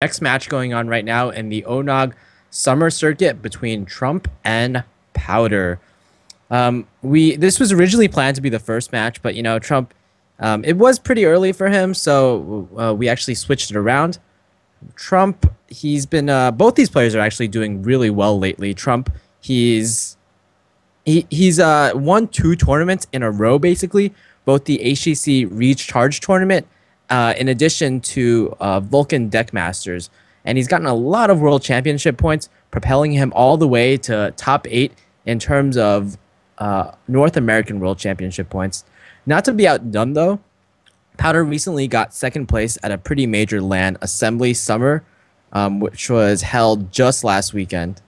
Next match going on right now in the ONOG summer circuit between Trump and Powder. We this was originally planned to be the first match, but Trump, it was pretty early for him, so we actually switched it around. Trump, he's been both these players are actually doing really well lately. Trump, he's won two tournaments in a row, basically, both the HCC Reach Charge tournament, in addition to Vulcan Deck Masters, and he's gotten a lot of World Championship points, propelling him all the way to top 8 in terms of North American World Championship points. Not to be outdone though, Powder recently got second place at a pretty major LAN Assembly Summer, which was held just last weekend.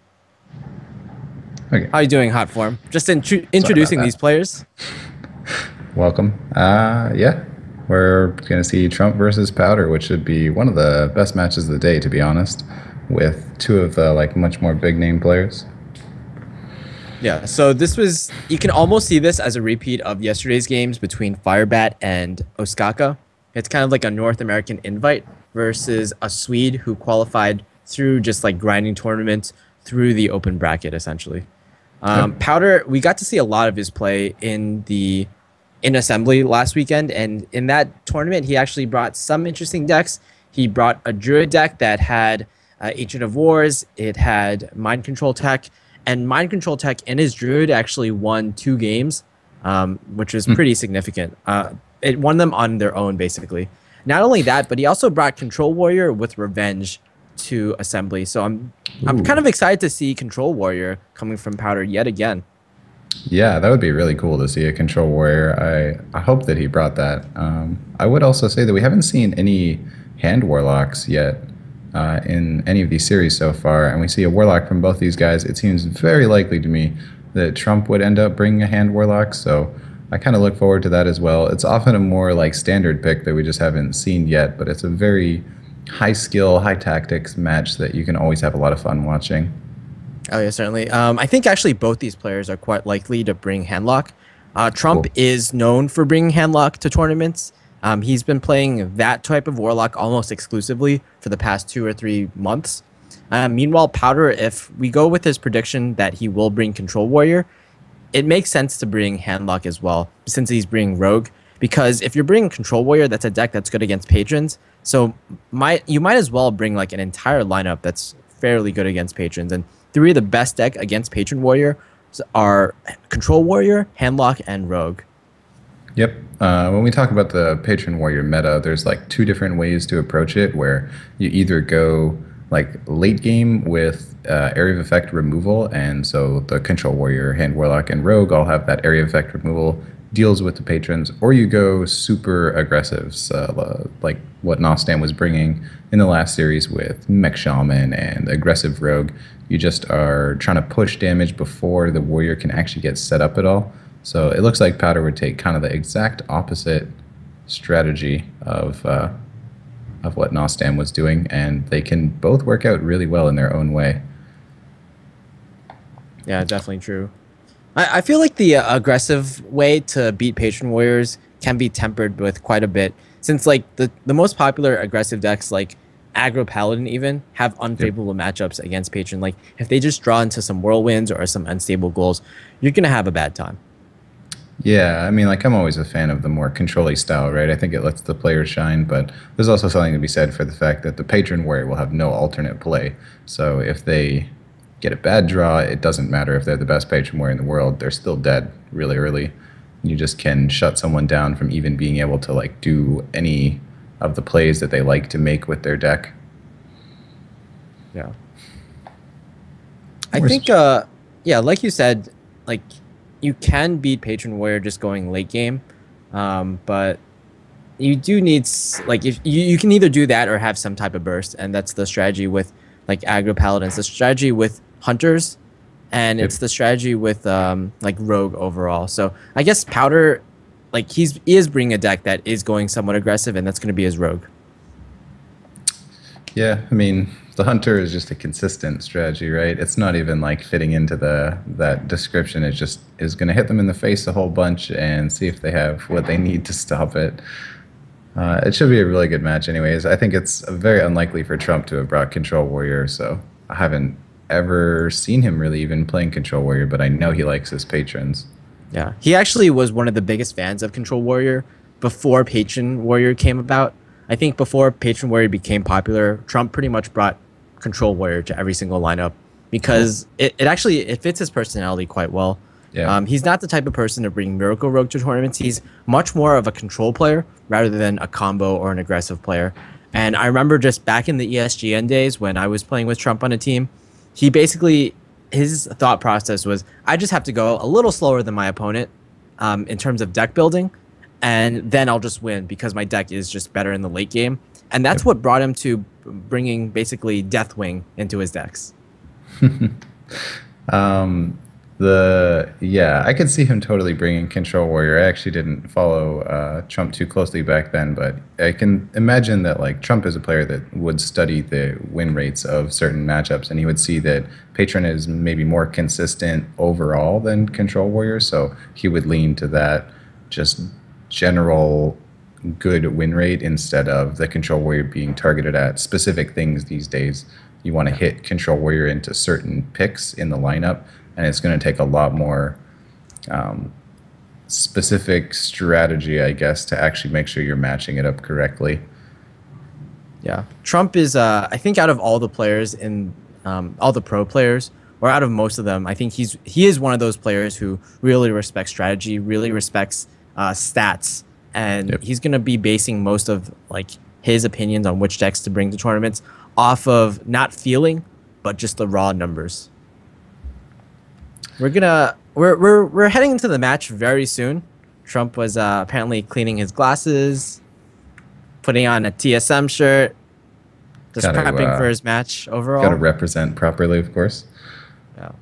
Okay. How are you doing, Hot Form? Just Sorry about introducing these that. players. Welcome. Yeah, we're going to see Trump versus Powder, which should be one of the best matches of the day, to be honest, with two of the much more big name players. Yeah, so you can almost see this as a repeat of yesterday's games between Firebat and Osaka. It's kind of like a North American invite versus a Swede who qualified through just like grinding tournaments through the open bracket, essentially. Yep. Powder, we got to see a lot of his play in assembly last weekend, and in that tournament, he actually brought some interesting decks. He brought a Druid deck that had Agent of Wars, it had Mind Control Tech, and Mind Control Tech and his Druid actually won 2 games, which was pretty significant. It won them on their own, basically. Not only that, but he also brought Control Warrior with Revenge to assembly. So I'm kind of excited to see Control Warrior coming from Powder yet again. Yeah, that would be really cool to see a Control Warrior. I hope that he brought that. I would also say that we haven't seen any Hand Warlocks yet in any of these series so far, and we see a Warlock from both these guys. It seems very likely to me that Trump would end up bringing a Hand Warlock, so I kind of look forward to that as well. It's often a more standard pick that we just haven't seen yet, but it's a very high skill, high tactics match that you can always have a lot of fun watching. Oh yeah, certainly. I think actually both these players are quite likely to bring Handlock. Trump Cool. is known for bringing Handlock to tournaments. He's been playing that type of Warlock almost exclusively for the past 2 or 3 months. Meanwhile, Powder, if we go with his prediction that he will bring Control Warrior, it makes sense to bring Handlock as well, since he's bringing Rogue. Because if you're bringing Control Warrior, that's a deck that's good against patrons. So you might as well bring like an entire lineup that's fairly good against patrons. And three of the best deck against Patron Warrior are Control Warrior, Handlock, and Rogue. Yep. When we talk about the Patron Warrior meta, there's two different ways to approach it, where you either go late game with area of effect removal, and so the Control Warrior, Hand Warlock, and Rogue all have that area of effect removal deals with the patrons, or you go super aggressives, like what Nostan was bringing in the last series with Mech Shaman and aggressive Rogue. You just are trying to push damage before the warrior can actually get set up at all. So it looks like Powder would take kind of the exact opposite strategy of what Nostan was doing, and they can both work out really well in their own way. Yeah, definitely true. I feel like the aggressive way to beat Patron Warriors can be tempered with quite a bit, since the most popular aggressive decks like Aggro Paladin even have unfavorable matchups against Patron. Like if they just draw into some Whirlwinds or some unstable goals, you're gonna have a bad time. Yeah, I mean, I'm always a fan of the more control-y style, right? I think it lets the players shine, but there's also something to be said for the fact that the Patron Warrior will have no alternate play. So if they get a bad draw, it doesn't matter if they're the best Patron Warrior in the world. They're still dead really early. You just can shut someone down from even being able to do any of the plays that they like to make with their deck. Yeah. I Or think yeah, like you said, like you can beat Patron Warrior just going late game. But you do need if you can either do that or have some type of burst, and that's the strategy with Aggro Paladins, the strategy with Hunters, and Yep. it's the strategy with Rogue overall. So I guess Powder, he is bringing a deck that is going somewhat aggressive, and that's going to be his Rogue. Yeah, I mean, the Hunter is just a consistent strategy, right? It's not even fitting into that description. It just is going to hit them in the face a whole bunch and see if they have what they need to stop it. It should be a really good match, anyways. I think it's very unlikely for Trump to have brought Control Warrior, so I haven't ever seen him really even playing Control Warrior, but I know he likes his patrons. Yeah, he actually was one of the biggest fans of Control Warrior before Patron Warrior came about. I think before Patron Warrior became popular, Trump pretty much brought Control Warrior to every single lineup because it actually it fits his personality quite well. Yeah. He's not the type of person to bring Miracle Rogue to tournaments. He's much more of a control player rather than a combo or an aggressive player. And I remember just back in the ESGN days when I was playing with Trump on a team, he basically his thought process was I just have to go a little slower than my opponent in terms of deck building, and then I'll just win because my deck is just better in the late game. And that's Yep. what brought him to bringing basically Deathwing into his decks. Um, I could see him totally bringing Control Warrior. I actually didn't follow Trump too closely back then, but I can imagine that like Trump is a player that would study the win rates of certain matchups, and he would see that Patron is maybe more consistent overall than Control Warrior, so he would lean to that just general good win rate instead of the Control Warrior being targeted at specific things these days. You want to hit Control Warrior into certain picks in the lineup, and it's going to take a lot more specific strategy, I guess, to actually make sure you're matching it up correctly. Yeah, Trump is. I think out of all the players in all the pro players, or out of most of them, I think he is one of those players who really respects strategy, really respects stats, and Yep. he's going to be basing most of like his opinions on which decks to bring to tournaments off of not feeling, but just the raw numbers. We're heading into the match very soon. Trump was apparently cleaning his glasses, putting on a TSM shirt, just Got to prepping for his match got to overall. represent properly, of course. Yeah.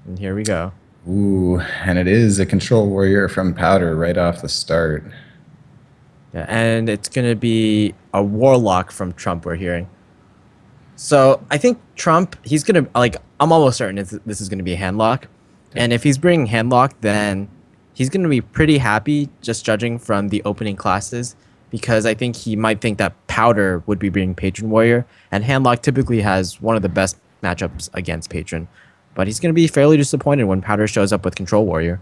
And here we go. Ooh, and it is a Control Warrior from Powder right off the start. Yeah, and it's gonna be a warlock from Trump. We're hearing. So I think Trump, he's gonna like. I'm almost certain this is gonna be a handlock, and if he's bringing handlock, then he's gonna be pretty happy. Just judging from the opening classes, because I think he might think that Powder would be bringing Patron Warrior, and handlock typically has one of the best matchups against Patron. But he's gonna be fairly disappointed when Powder shows up with Control Warrior.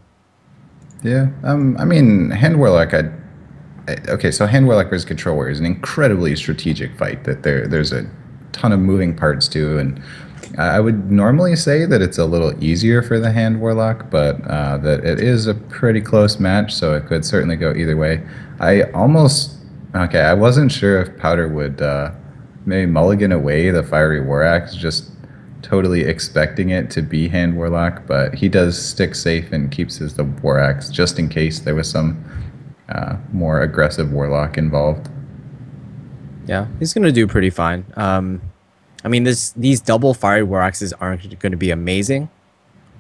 Yeah, I mean, Hand Warlock, okay, so Hand Warlock versus Control Warrior is an incredibly strategic fight that there's a ton of moving parts to, and I would normally say that it's a little easier for the Hand Warlock, but that it is a pretty close match, so it could certainly go either way. I wasn't sure if Powder would maybe mulligan away the Fiery War Axe, just totally expecting it to be Hand Warlock, but he does stick safe and keeps the War Axe just in case there was some more aggressive Warlock involved. Yeah, he's gonna do pretty fine. I mean, these double fiery war axes aren't going to be amazing,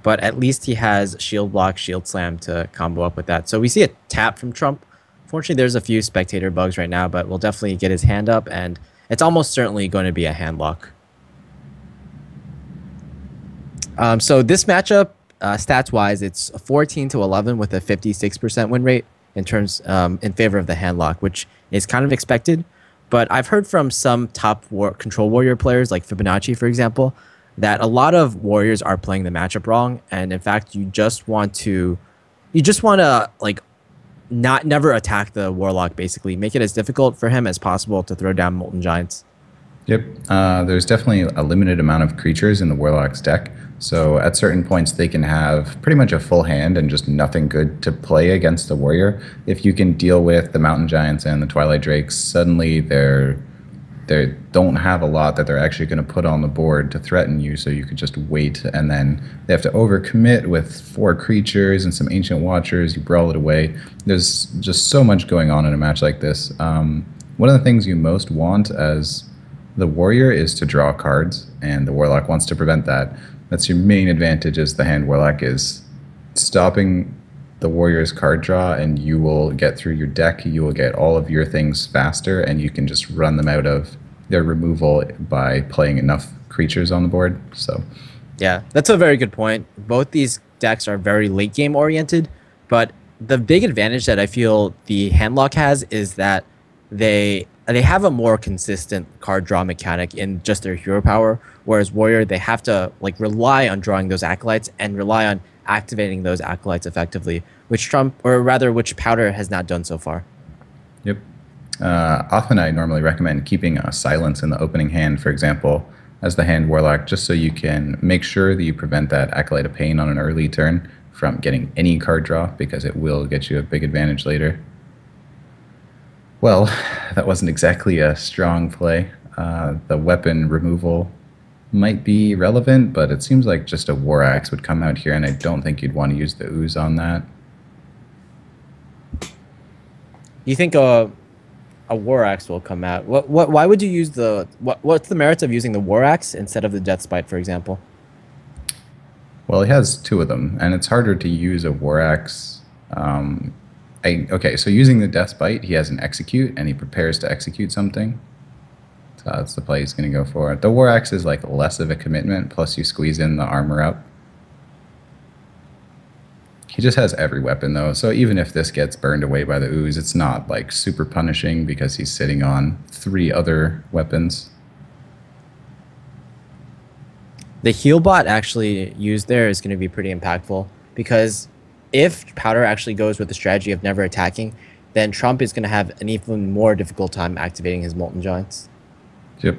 but at least he has shield block, shield slam to combo up with that. So we see a tap from Trump. Fortunately, there's a few spectator bugs right now, but we'll definitely get his hand up, and it's almost certainly going to be a hand lock. So this matchup, stats wise, it's 14-11 with a 56% win rate in favor of the hand lock, which is kind of expected. But I've heard from some top control warrior players, like Fibonacci, for example, that a lot of warriors are playing the matchup wrong, and in fact, you just want to like never attack the warlock. Basically, make it as difficult for him as possible to throw down molten giants. Yep. There's definitely a limited amount of creatures in the Warlock's deck. So at certain points, they can have pretty much a full hand and just nothing good to play against the Warrior. If you can deal with the Mountain Giants and the Twilight Drakes, suddenly they don't have a lot that they're actually going to put on the board to threaten you, so you could just wait, and then they have to overcommit with 4 creatures and some Ancient Watchers. You brawl it away. There's just so much going on in a match like this. One of the things you most want as the Warrior is to draw cards, and the Warlock wants to prevent that. That's your main advantage as the Hand Warlock, is stopping the Warrior's card draw, and you will get through your deck. You will get all of your things faster, and you can just run them out of their removal by playing enough creatures on the board. So, Yeah, that's a very good point. Both these decks are very late game oriented, but the big advantage that I feel the handlock has is that they have a more consistent card draw mechanic in just their hero power, whereas warrior they have to like rely on drawing those acolytes and rely on activating those acolytes effectively, which Trump or rather which Powder has not done so far. Yep. Often I normally recommend keeping a silence in the opening hand, for example, as the hand warlock, just so you can make sure that you prevent that acolyte of pain on an early turn from getting any card draw, because it will get you a big advantage later. Well, that wasn't exactly a strong play. The weapon removal might be relevant, but it seems like just a war axe would come out here, and I don't think you'd want to use the ooze on that. You think a war axe will come out? Why would you use the what's the merits of using the war axe instead of the death spite, for example? Well, he has two of them, and it's harder to use a war axe. Okay, so using the death bite, he has an execute, and he prepares to execute something. So that's the play he's going to go for. The war axe is like less of a commitment, plus you squeeze in the armor up. He just has every weapon though, so even if this gets burned away by the ooze, it's not like super punishing because he's sitting on 3 other weapons. The heal bot actually used there is going to be pretty impactful because if Powder actually goes with the strategy of never attacking, then Trump is going to have an even more difficult time activating his Molten Giants. Yep.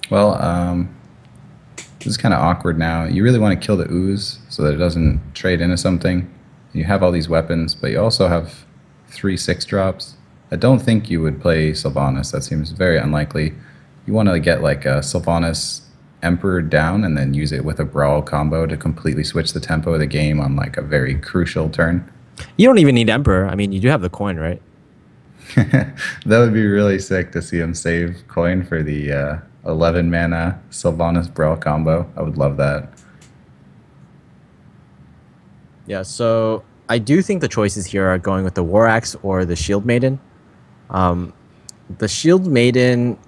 Well, this is kind of awkward now. You really want to kill the ooze so that it doesn't trade into something. You have all these weapons, but you also have 3 6-drops. I don't think you would play Sylvanas. That seems very unlikely. You want to get like a Sylvanas Emperor down and then use it with a Brawl combo to completely switch the tempo of the game on like a very crucial turn. You don't even need Emperor. I mean, you do have the coin, right? That would be really sick to see him save coin for the 11 mana Sylvanas Brawl combo. I would love that. Yeah, so I do think the choices here are going with the War Axe or the Shield Maiden. The Shield Maiden,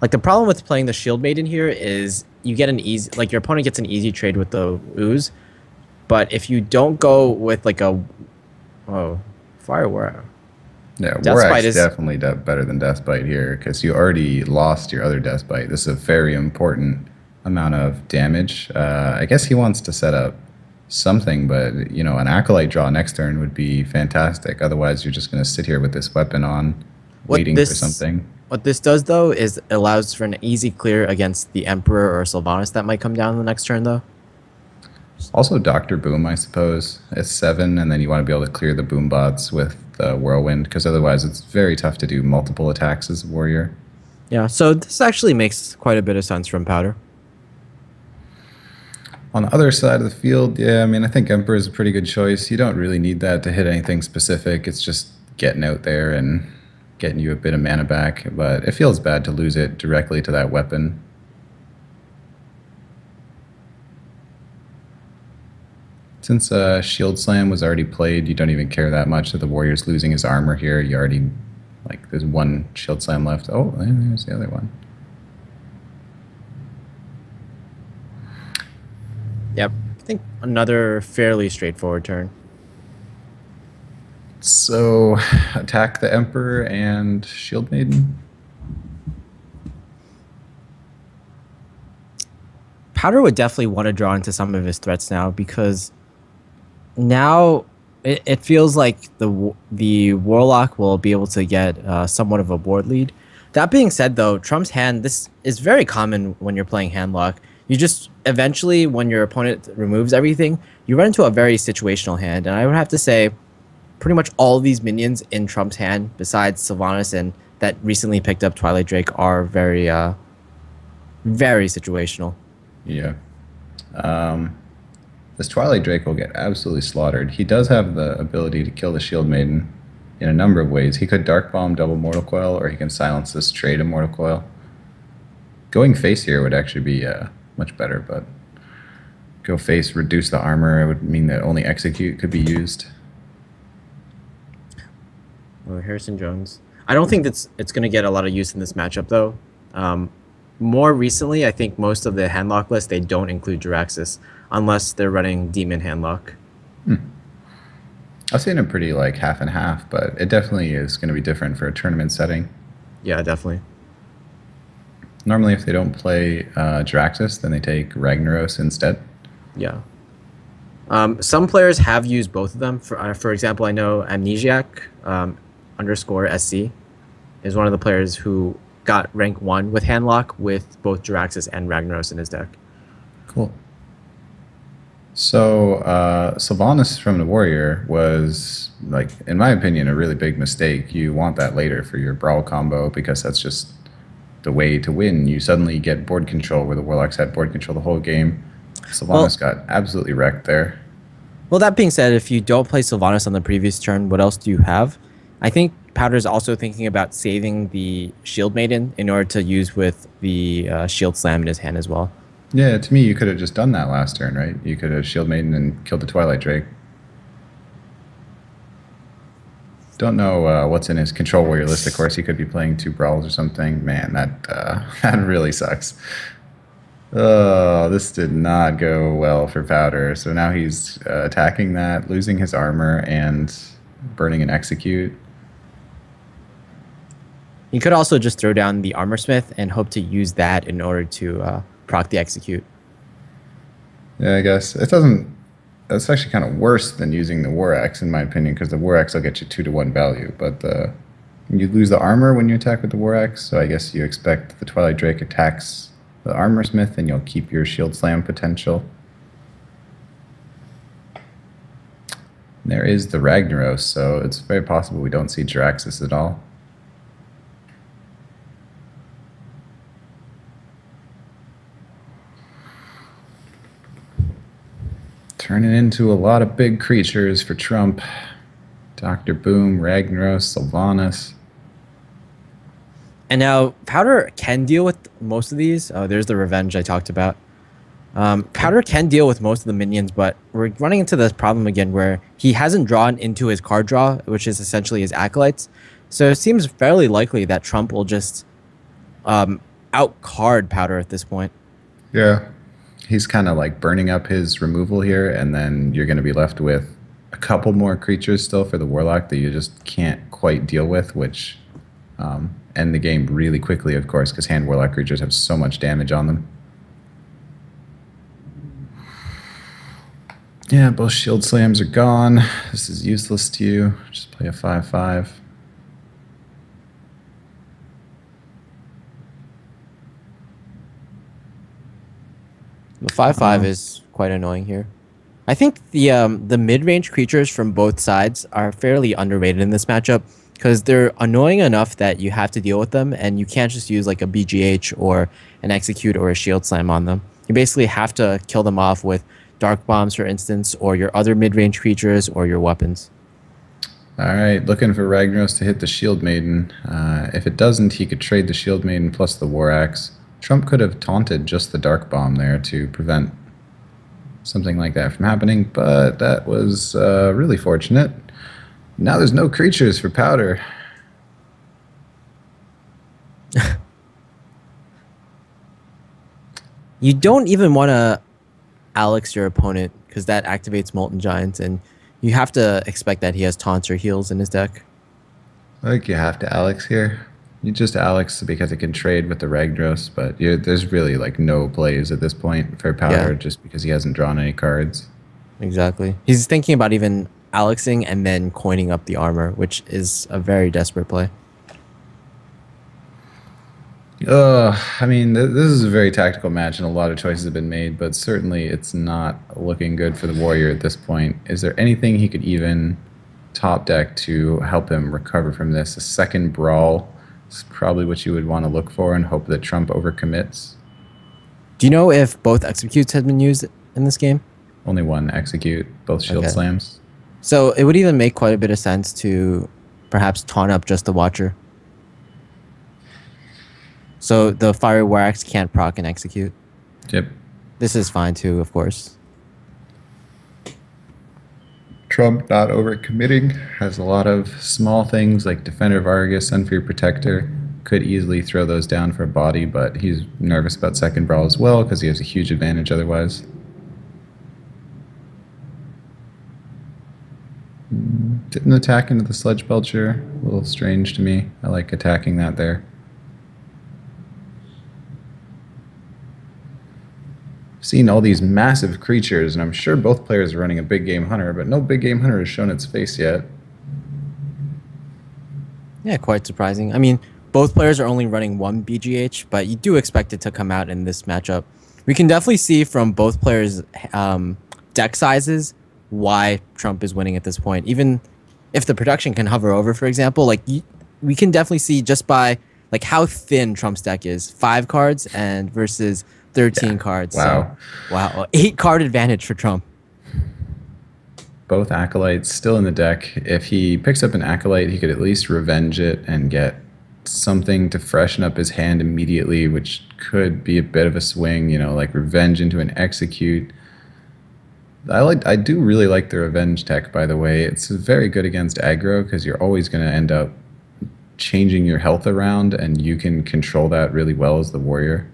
like the problem with playing the Shield Maiden here is you get an easy, like your opponent gets an easy trade with the ooze, but if you don't go with like a, Fire War. Yeah, Death War Spite Axe is definitely better than Death Bite here because you already lost your other Death Bite. This is a very important amount of damage. I guess he wants to set up something, but you know, an Acolyte draw next turn would be fantastic. Otherwise, you're just going to sit here with this weapon on, waiting for something. What this does though is it allows for an easy clear against the Emperor or Sylvanas that might come down the next turn though. Also, Dr. Boom, I suppose. It's 7, and then you want to be able to clear the boom bots with the Whirlwind, because otherwise it's very tough to do multiple attacks as a warrior. Yeah, so this actually makes quite a bit of sense from Powder. On the other side of the field, yeah, I mean, I think Emperor is a pretty good choice. You don't really need that to hit anything specific. It's just getting out there and getting you a bit of mana back, but it feels bad to lose it directly to that weapon. Since Shield Slam was already played, you don't even care that much that the warrior's losing his armor here. You already, like, there's 1 Shield Slam left. Oh, there's the other one. Yep, I think another fairly straightforward turn. So, attack the Emperor and Shield Maiden. Powder would definitely want to draw into some of his threats now because now it feels like the Warlock will be able to get somewhat of a board lead. That being said, though, Trump's hand, this is very common when you're playing handlock. You just eventually, when your opponent removes everything, you run into a very situational hand. And I would have to say, pretty much all of these minions in Trump's hand, besides Sylvanas and that recently picked up Twilight Drake, are very, very situational. Yeah. This Twilight Drake will get absolutely slaughtered. He does have the ability to kill the Shield Maiden in a number of ways. He could Dark Bomb double Mortal Coil, or he can silence this trade of Mortal Coil. Going face here would actually be much better, but go face, reduce the armor. It would mean that only Execute could be used. Oh, Harrison Jones. I don't think it's going to get a lot of use in this matchup, though. More recently, I think most of the handlock lists, they don't include Jiraxis unless they're running Demon Handlock. I've seen it pretty like half and half, but it definitely is going to be different for a tournament setting. Yeah, definitely. Normally, if they don't play Jiraxis, then they take Ragnaros instead. Yeah. Some players have used both of them. For example, I know Amnesiac underscore SC is one of the players who got rank 1 with Handlock with both Jiraxis and Ragnaros in his deck. Cool. So Sylvanas from the Warrior was, like, in my opinion, a really big mistake. You want that later for your Brawl combo because that's just the way to win. You suddenly get board control where the Warlocks had board control the whole game. Well, Sylvanas got absolutely wrecked there. well, that being said, if you don't play Sylvanas on the previous turn, what else do you have? I think Powder's also thinking about saving the Shield Maiden in order to use with the Shield Slam in his hand as well. Yeah, to me, you could have just done that last turn, right? You could have Shield Maiden and killed the Twilight Drake. Don't know what's in his Control Warrior list. Of course, he could be playing 2 Brawls or something. Man, that that really sucks. Oh, this did not go well for Powder. So now he's attacking that, losing his armor, and burning an Execute. You could also just throw down the Armor Smith and hope to use that in order to proc the Execute. Yeah, I guess. It doesn't... That's actually kind of worse than using the War Axe, in my opinion, because the War Axe will get you 2-to-1 value. But you lose the armor when you attack with the War Axe, so I guess you expect the Twilight Drake attacks the Armor Smith, and you'll keep your Shield Slam potential. And there is the Ragnaros, so it's very possible we don't see Jiraxis at all. Turning into a lot of big creatures for Trump. Dr. Boom, Ragnaros, Sylvanas. And now Powder can deal with most of these. Oh, there's the Revenge I talked about. Powder can deal with most of the minions, but we're running into this problem again where he hasn't drawn into his card draw, which is essentially his Acolytes. So it seems fairly likely that Trump will just out-card Powder at this point. Yeah. He's kind of like burning up his removal here, and then you're going to be left with a couple more creatures still for the Warlock that you just can't quite deal with, which end the game really quickly, of course, because hand Warlock creatures have so much damage on them. Yeah, both Shield Slams are gone. This is useless to you. Just play a 5/5. The 5/5 is quite annoying here. I think the mid-range creatures from both sides are fairly underrated in this matchup because they're annoying enough that you have to deal with them, and you can't just use like a BGH or an Execute or a Shield Slam on them. You basically have to kill them off with Dark Bombs, for instance, or your other mid-range creatures or your weapons. All right, looking for Ragnaros to hit the Shield Maiden. If it doesn't, he could trade the Shield Maiden plus the War Axe. Trump could have taunted just the Dark Bomb there to prevent something like that from happening, but that was really fortunate. Now there's no creatures for Powder. You don't even want to Alex your opponent because that activates Molten Giants, and you have to expect that he has taunts or heals in his deck. I think you have to Alex here. You just Alex because it can trade with the Ragnaros, but there's really like no plays at this point for Powder just because he hasn't drawn any cards. Exactly. He's thinking about even Alexing and then coining up the armor, which is a very desperate play. I mean, this is a very tactical match, and a lot of choices have been made, but certainly it's not looking good for the Warrior at this point. Is there anything he could even top deck to help him recover from this? A second Brawl is probably what you would want to look for and hope that Trump overcommits. Do you know if both Executes have been used in this game? Only one Execute, both Shield Slams. So it would even make quite a bit of sense to perhaps taunt up just the Watcher. So the Fire War Axe can't proc and Execute. Yep. This is fine too, of course. Trump not overcommitting, has a lot of small things like Defender of Argus, Sunfear Protector. Could easily throw those down for a body, but he's nervous about second Brawl as well because he has a huge advantage otherwise. Didn't attack into the Sludge Belcher. A little strange to me. I like attacking that there. Seen all these massive creatures, and I'm sure both players are running a big game hunter, but no big game hunter has shown its face yet. Yeah, quite surprising. I mean, both players are only running one BGH, but you do expect it to come out in this matchup. We can definitely see from both players' deck sizes why Trump is winning at this point. Even if the production can hover over, for example, like we can definitely see just by like how thin Trump's deck is. 5 cards and versus 13 cards. Wow. So, wow. 8 card advantage for Trump. Both Acolytes still in the deck. If he picks up an Acolyte, he could at least revenge it and get something to freshen up his hand immediately, which could be a bit of a swing, you know, like revenge into an execute. I do really like the revenge tech, by the way. It's very good against aggro because you're always going to end up changing your health around, and you can control that really well as the warrior.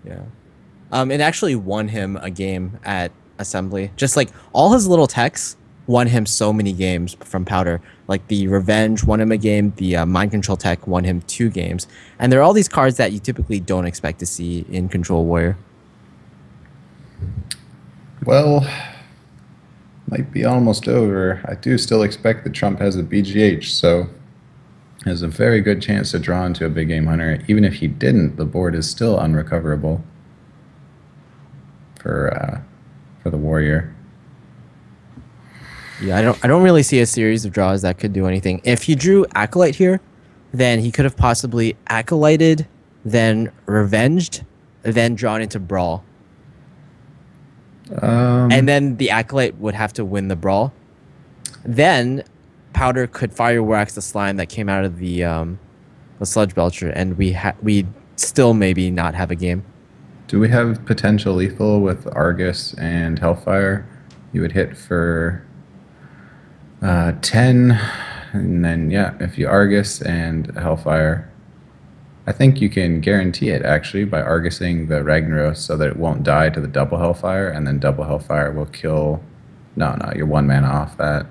Yeah. It actually won him a game at Assembly. Just like all his little techs won him so many games from Powder. Like the Revenge won him a game, the Mind Control tech won him 2 games. And there are all these cards that you typically don't expect to see in Control Warrior. Well, might be almost over. I do still expect that Trump has a BGH, so there's a very good chance to draw into a big game hunter. Even if he didn't, the board is still unrecoverable for the warrior. Yeah, I don't really see a series of draws that could do anything. If he drew Acolyte here, then he could have possibly Acolyted, then Revenged, then drawn into Brawl. And then the Acolyte would have to win the Brawl. Then Powder could Fireworks the slime that came out of the Sludge Belcher, and we still maybe not have a game. Do we have potential lethal with Argus and Hellfire? You would hit for 10, and then, yeah, if you Argus and Hellfire, I think you can guarantee it, actually, by Argusing the Ragnaros so that it won't die to the double Hellfire, and then double Hellfire will kill... No, you're 1 mana off that.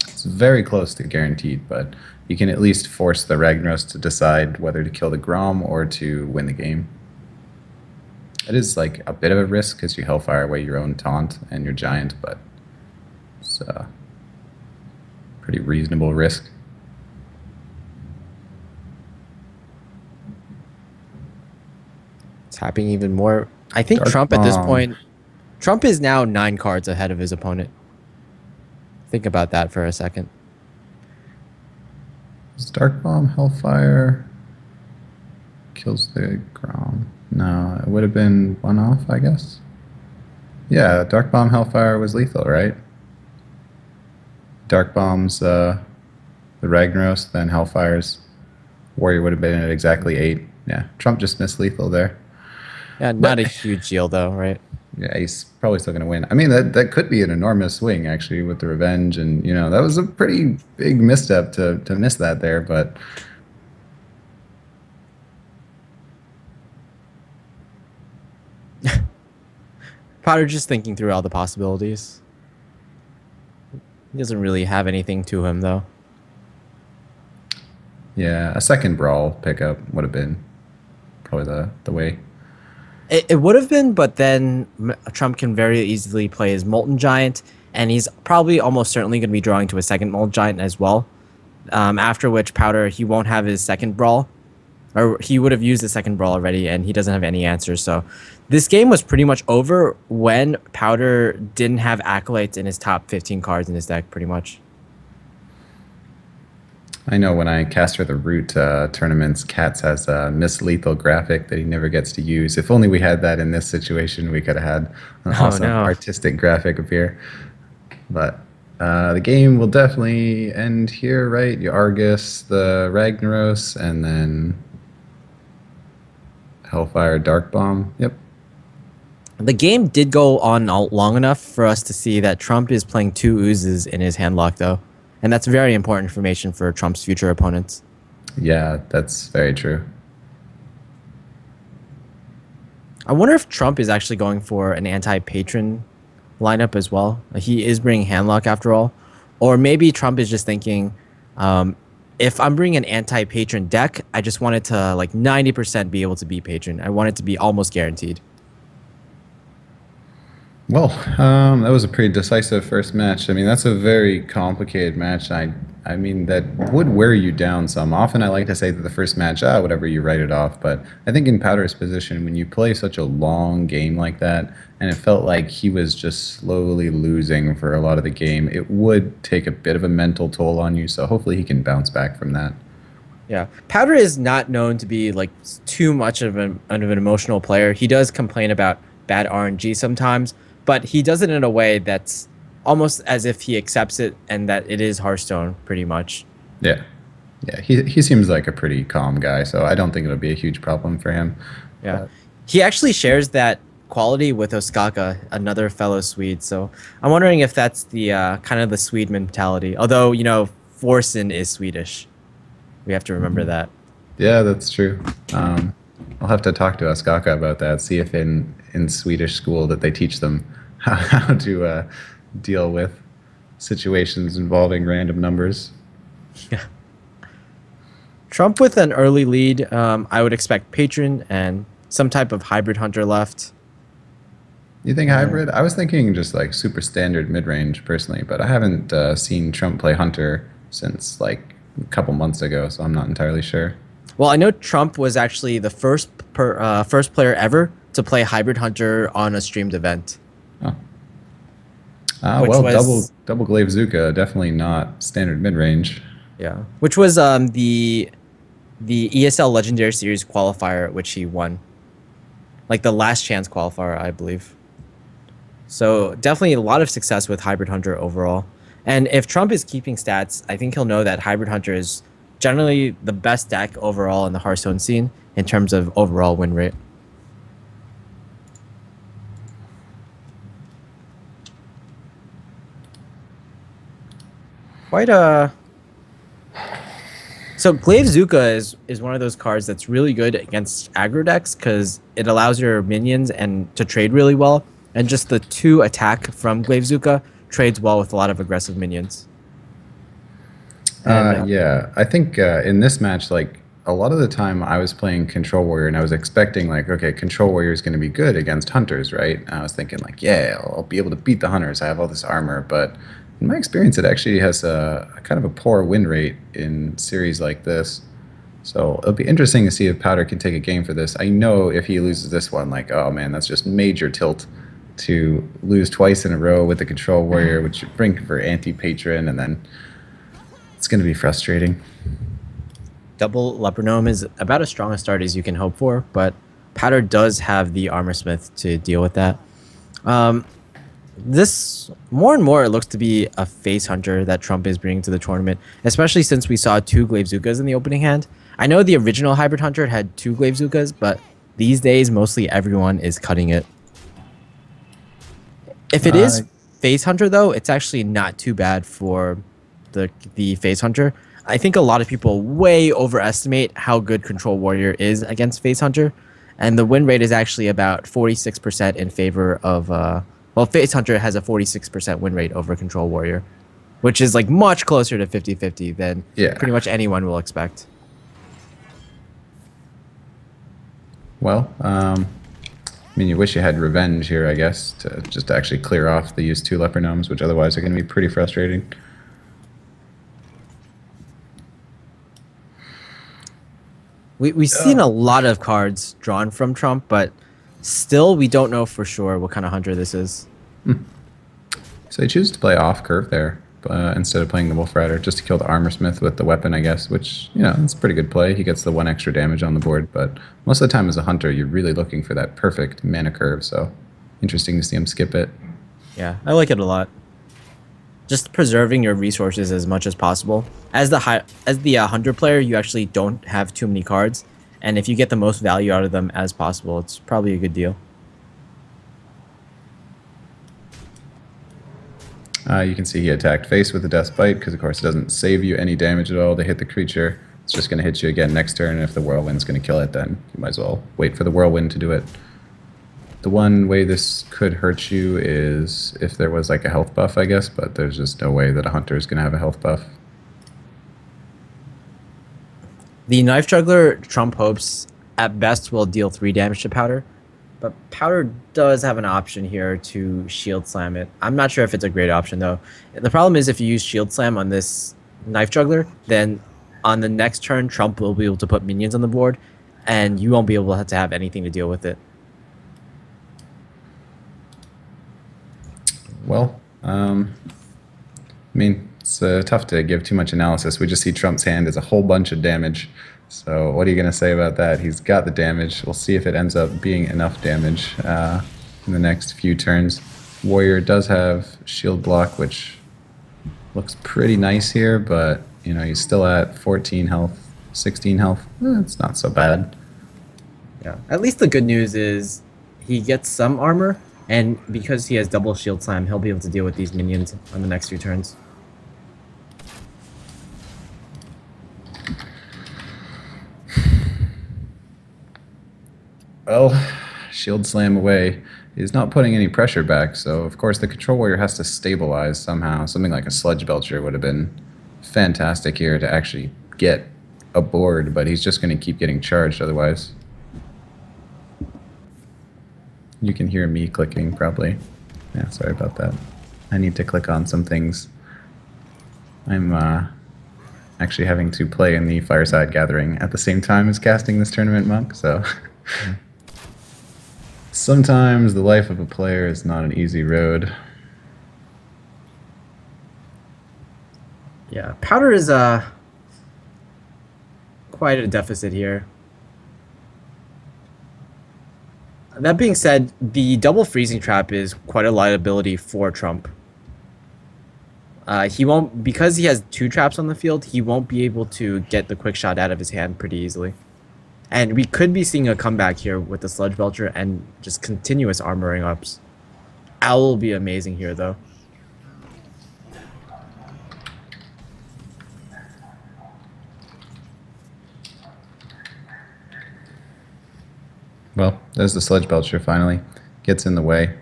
It's very close to guaranteed, but you can at least force the Ragnaros to decide whether to kill the Grom or to win the game. It is like a bit of a risk because you Hellfire away your own taunt and your giant, but it's a pretty reasonable risk. It's happening even more. I think Dark Trump at this Bomb. point, Trump is now 9 cards ahead of his opponent. Think about that for a second. Is Dark Bomb Hellfire kills the Grom? No, it would have been 1 off, I guess. Yeah, Dark Bomb Hellfire was lethal, right? Dark Bomb's the Ragnaros, then Hellfire's Warrior would have been at exactly 8. Yeah, Trump just missed lethal there. Yeah, not a huge deal though, right? Yeah, he's probably still going to win. I mean, that could be an enormous swing, actually, with the Revenge. And, you know, that was a pretty big misstep to miss that there. But Potter just thinking through all the possibilities. He doesn't really have anything to him, though. yeah, a second Brawl pickup would have been probably the way. It would have been, but then Trump can very easily play his Molten Giant, and he's probably almost certainly going to be drawing to a second Molten Giant as well. After which Powder, he won't have his second Brawl. Or he would have used the second Brawl already, and he doesn't have any answers. So this game was pretty much over when Powder didn't have Acolytes in his top 15 cards in his deck, pretty much. I know when I cast for the Root tournaments, Katz has a Miss Lethal graphic that he never gets to use. If only we had that in this situation, we could have had an awesome artistic graphic appear. But the game will definitely end here, right? You Argus, the Ragnaros, and then Hellfire, Dark Bomb. Yep. The game did go on long enough for us to see that Trump is playing 2 oozes in his handlock, though. And that's very important information for Trump's future opponents. Yeah, that's very true. I wonder if Trump is actually going for an anti-patron lineup as well. He is bringing handlock after all. Or maybe Trump is just thinking, um, if I'm bringing an anti-patron deck, I just want it to like 90% be able to beat patron. I want it to be almost guaranteed. Well, that was a pretty decisive first match. I mean, that's a very complicated match. I mean, that would wear you down some. Often I like to say that the first match, whatever, you write it off. But I think in Powder's position, when you play such a long game like that, and it felt like he was just slowly losing for a lot of the game, it would take a bit of a mental toll on you. So hopefully he can bounce back from that. Yeah, Powder is not known to be like too much of an emotional player. He does complain about bad RNG sometimes, but he does it in a way that's almost as if he accepts it and that it is Hearthstone, pretty much. Yeah. Yeah, he seems like a pretty calm guy, so I don't think it'll be a huge problem for him. Yeah, But he actually shares that quality with Oskaka, another fellow Swede. So I'm wondering if that's the kind of the Swede mentality. Although Forsen is Swedish, we have to remember that. yeah, that's true. I'll have to talk to Askaka about that. See if in Swedish school that they teach them how to deal with situations involving random numbers. Trump with an early lead. I would expect Patron and some type of hybrid hunter left. You think Uh, hybrid? I was thinking just like super standard mid range personally, but I haven't seen Trump play Hunter since like a couple months ago, so I'm not entirely sure. well, I know Trump was actually the first player ever to play hybrid hunter on a streamed event, Oh. which Well, double was double glaive Zuka, definitely not standard mid range. yeah, which was the ESL Legendary Series qualifier, which he won, like the last chance qualifier, I believe. So definitely a lot of success with Hybrid Hunter overall. And if Trump is keeping stats, I think he'll know that Hybrid Hunter is generally the best deck overall in the Hearthstone scene in terms of overall win rate. Quite a So Glaive Zuka is one of those cards that's really good against aggro decks because it allows your minions and to trade really well, and just the 2 attack from Glaive Zuka trades well with a lot of aggressive minions. And Yeah, I think in this match, like a lot of the time, I was playing Control Warrior, and I was expecting like, okay, Control Warrior is going to be good against Hunters, right? And I was thinking like, yeah, I'll be able to beat the Hunters. I have all this armor, but in my experience, it actually has a kind of a poor win rate in series like this. So it'll be interesting to see if Powder can take a game for this. I know if he loses this one, like, oh man, that's just major tilt to lose twice in a row with the Control Warrior, which you bring for anti-patron, and then it's going to be frustrating. double Leper Gnome is about as strong a start as you can hope for, but Powder does have the Armor Smith to deal with that. This more and more it looks to be a face hunter that Trump is bringing to the tournament, especially since we saw 2 Glaive Zukas in the opening hand. I know the original hybrid hunter had 2 Glaive Zukas, but these days mostly everyone is cutting it. If it Uh, is face hunter though, it's actually not too bad for the face hunter. I think a lot of people way overestimate how good Control Warrior is against face hunter, and the win rate is actually about 46% in favor of well, Face Hunter has a 46% win rate over Control Warrior, which is like much closer to 50-50 than Yeah. pretty much anyone will expect. Well, I mean, you wish you had revenge here, I guess, to just actually clear off the use 2 Leper Gnomes, which otherwise are going to be pretty frustrating. We've seen a lot of cards drawn from Trump, but still we don't know for sure what kind of hunter this is. So they choose to play off curve there instead of playing the Wolf Rider, just to kill the Armor Smith with the weapon, I guess, which, you know, it's a pretty good play. He gets the 1 extra damage on the board, but most of the time as a hunter, you're really looking for that perfect mana curve, so interesting to see him skip it. Yeah, I like it a lot. Just preserving your resources as much as possible. As the hunter player, you actually don't have too many cards, and if you get the most value out of them as possible, it's probably a good deal. You can see he attacked face with the Death Bite, because of course it doesn't save you any damage at all to hit the creature. It's just going to hit you again next turn, and if the Whirlwind's going to kill it, then you might as well wait for the Whirlwind to do it. The one way this could hurt you is if there was like a health buff, I guess, but there's just no way that a hunter is going to have a health buff. The knife juggler, Trump hopes, at best will deal 3 damage to Powder, but Powder does have an option here to shield slam it. I'm not sure if it's a great option though. The problem is if you use shield slam on this knife juggler, then on the next turn, Trump will be able to put minions on the board, and you won't be able to have anything to deal with it. Well, I mean, it's tough to give too much analysis. We just see Trump's hand is a whole bunch of damage. So what are you going to say about that? He's got the damage. We'll see if it ends up being enough damage in the next few turns. Warrior does have shield block, which looks pretty nice here, but you know, he's still at 14 health, 16 health. It's not so bad. Yeah. At least the good news is he gets some armor, and because he has double shield slam, he'll be able to deal with these minions on the next few turns. Well, shield slam away. He's not putting any pressure back, so of course the control warrior has to stabilize somehow. Something like a sludge belcher would have been fantastic here to actually get a board, but he's just going to keep getting charged otherwise. You can hear me clicking, probably. Yeah, sorry about that. I need to click on some things. I'm actually having to play in the Fireside Gathering at the same time as casting this tournament, Monk, so... Sometimes the life of a player is not an easy road. Yeah, Powder is quite a deficit here. That being said, the double freezing trap is quite a liability for Trump. He won't, because he has 2 traps on the field, he won't be able to get the quick shot out of his hand pretty easily. And we could be seeing a comeback here with the Sludge Belcher and just continuous armoring ups. Owl will be amazing here, though. Well, there's the Sludge Belcher finally. Gets in the way.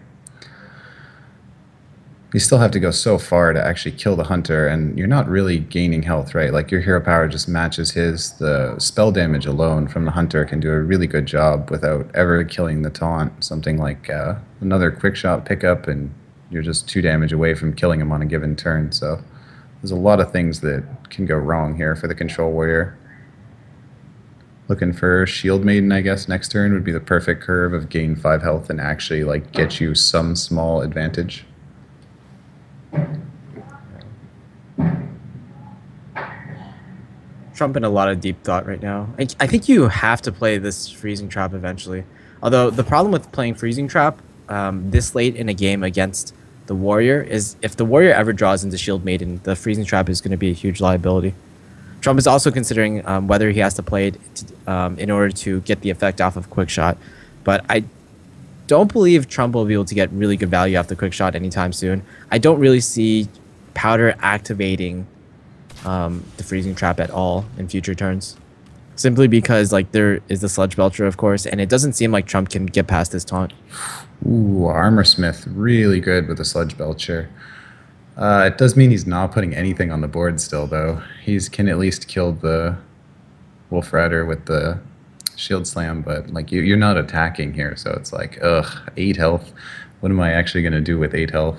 You still have to go so far to actually kill the hunter, and you're not really gaining health, right? Like, your hero power just matches his. The spell damage alone from the hunter can do a really good job without ever killing the taunt. Something like another quick shot pickup, and you're just 2 damage away from killing him on a given turn. So there's a lot of things that can go wrong here for the control warrior. Looking for Shield Maiden, I guess, next turn would be the perfect curve of gain 5 health and actually like get you some small advantage. Trump in a lot of deep thought right now. I think you have to play this freezing trap eventually. Although the problem with playing freezing trap this late in a game against the warrior is if the warrior ever draws into Shield Maiden, the freezing trap is going to be a huge liability. Trump is also considering whether he has to play it in order to get the effect off of quick shot, but I don't believe Trump will be able to get really good value off the quick shot anytime soon. I don't really see Powder activating the freezing trap at all in future turns, simply because like there is the Sludge Belcher, of course, and it doesn't seem like Trump can get past this taunt. Ooh, Armor Smith, really good with the Sludge Belcher. It does mean he's not putting anything on the board still, though. He can at least kill the Wolf Rider with the Shield Slam, but like you're not attacking here, so it's like, ugh, 8 health. What am I actually going to do with 8 health?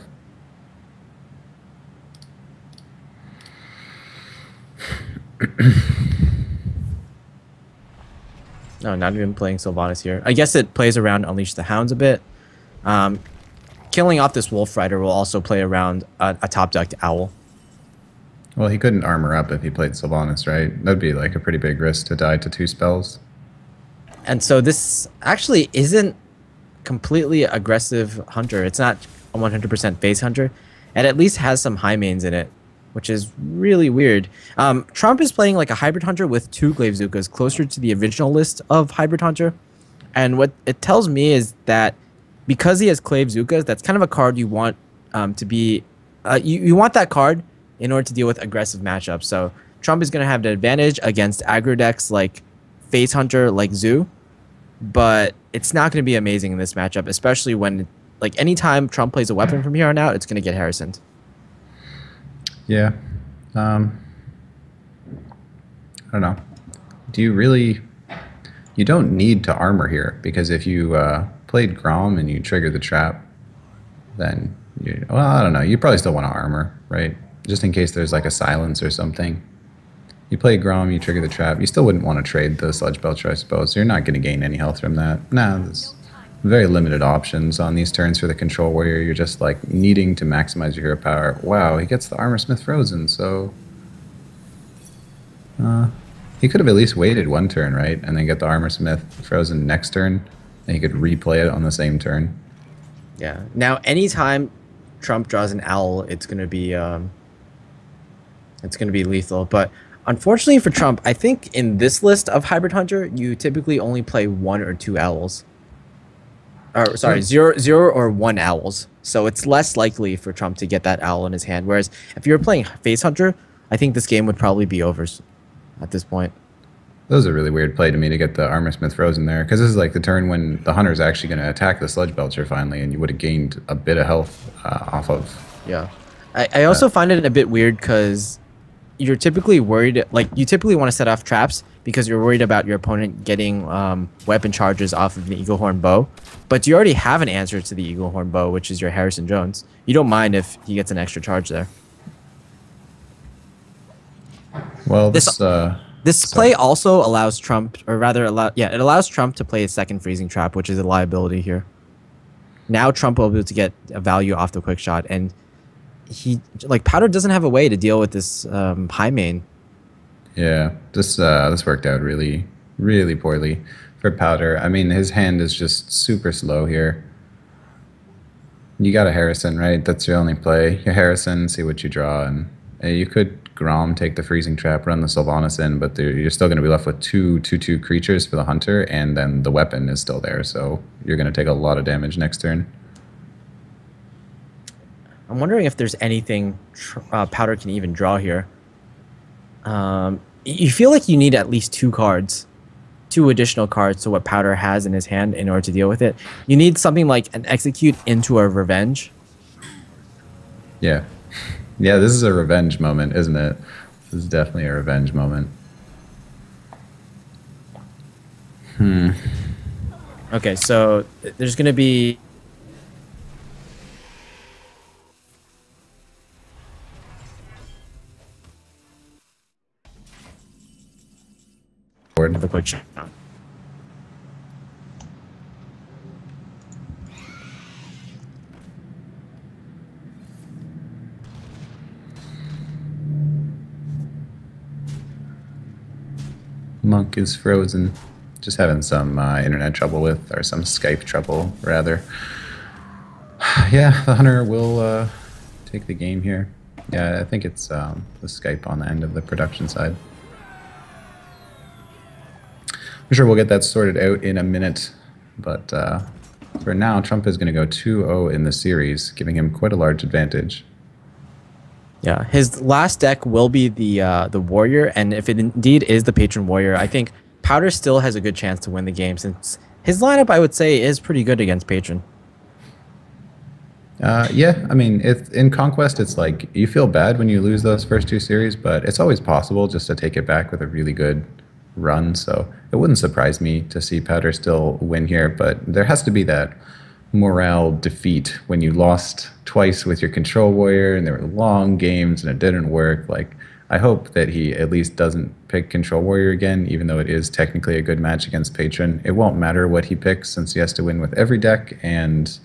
No, not even playing Sylvanas here. I guess it plays around Unleash the Hounds a bit. Killing off this Wolf Rider will also play around a top-decked Owl. Well, he couldn't armor up if he played Sylvanas, right? That'd be like a pretty big risk to die to 2 spells. And so this actually isn't completely aggressive Hunter. It's not a 100% phase Hunter. It at least has some high mains in it, which is really weird. Trump is playing like a Hybrid Hunter with 2 Glaive Zukas, closer to the original list of Hybrid Hunter. And what it tells me is that because he has Glaive Zukas, that's kind of a card you want to be... you want that card in order to deal with aggressive matchups. So Trump is going to have the advantage against aggro decks like Phase Hunter, like Zoo. but it's not going to be amazing in this matchup, especially when like anytime Trump plays a weapon from here on out, it's going to get Harrisoned. Yeah. Um, I don't know. Do you really? You don't need to armor here because if you played Grom and you trigger the trap, then well, I don't know. You probably still want to armor, right? Just in case there's like a silence or something. You play Grom, you trigger the trap. You still wouldn't want to trade the Sludge Belcher, I suppose. So you're not going to gain any health from that. No, there's very limited options on these turns for the Control Warrior. You're just like needing to maximize your hero power. Wow, he gets the Armor Smith frozen, so he could have at least waited one turn, right? And then get the Armor Smith frozen next turn, and he could replay it on the same turn. Yeah. Now, anytime Trump draws an owl, it's gonna be lethal. But unfortunately for Trump, I think in this list of Hybrid Hunter, you typically only play 1 or 2 owls. Or sorry, zero or 1 owls. So it's less likely for Trump to get that owl in his hand. Whereas if you're playing Face Hunter, I think this game would probably be over at this point. That was a really weird play to me to get the Armor Smith frozen there, because this is like the turn when the Hunter's actually going to attack the Sludge Belcher finally, and you would have gained a bit of health off of. Yeah. I also find it a bit weird because you're typically worried, like you typically want to set off traps because you're worried about your opponent getting weapon charges off of an Eagle Horn bow, but you already have an answer to the Eagle Horn bow, which is your Harrison Jones. You don't mind if he gets an extra charge there. Well, this play also allows Trump, or rather, it allows Trump to play a second freezing trap, which is a liability here. Now Trump will be able to get a value off the quick shot, and Powder doesn't have a way to deal with this high main. Yeah, this worked out really, really poorly for Powder. I mean, his hand is just super slow here. You got a Harrison, right? That's your only play. Your Harrison, see what you draw, and you could Grom, take the freezing trap, run the Sylvanas in, but you're still going to be left with 2/2/2 creatures for the Hunter, and then the weapon is still there, so you're going to take a lot of damage next turn. I'm wondering if there's anything Powder can even draw here. You feel like you need at least 2 additional cards to what Powder has in his hand in order to deal with it. You need something like an Execute into a Revenge. Yeah. Yeah, this is a revenge moment, isn't it? This is definitely a revenge moment. Okay, so there's going to be... the quick shot. Monk is frozen. Just having some internet trouble or some Skype trouble, rather. Yeah, the Hunter will take the game here. Yeah, I think it's the Skype on the end of the production side. I'm sure we'll get that sorted out in a minute, but for now, Trump is going to go 2-0 in the series, giving him quite a large advantage. Yeah, his last deck will be the Warrior, and if it indeed is the Patron Warrior, I think Powder still has a good chance to win the game, since his lineup, I would say, is pretty good against Patron. Yeah, I mean, in Conquest, it's like you feel bad when you lose those first 2 series, but it's always possible just to take it back with a really good run. So it wouldn't surprise me to see Powder still win here, but there has to be that morale defeat when you lost twice with your Control Warrior and there were long games and it didn't work. Like, I hope that he at least doesn't pick Control Warrior again, even though it is technically a good match against Patron. It won't matter what he picks since he has to win with every deck, and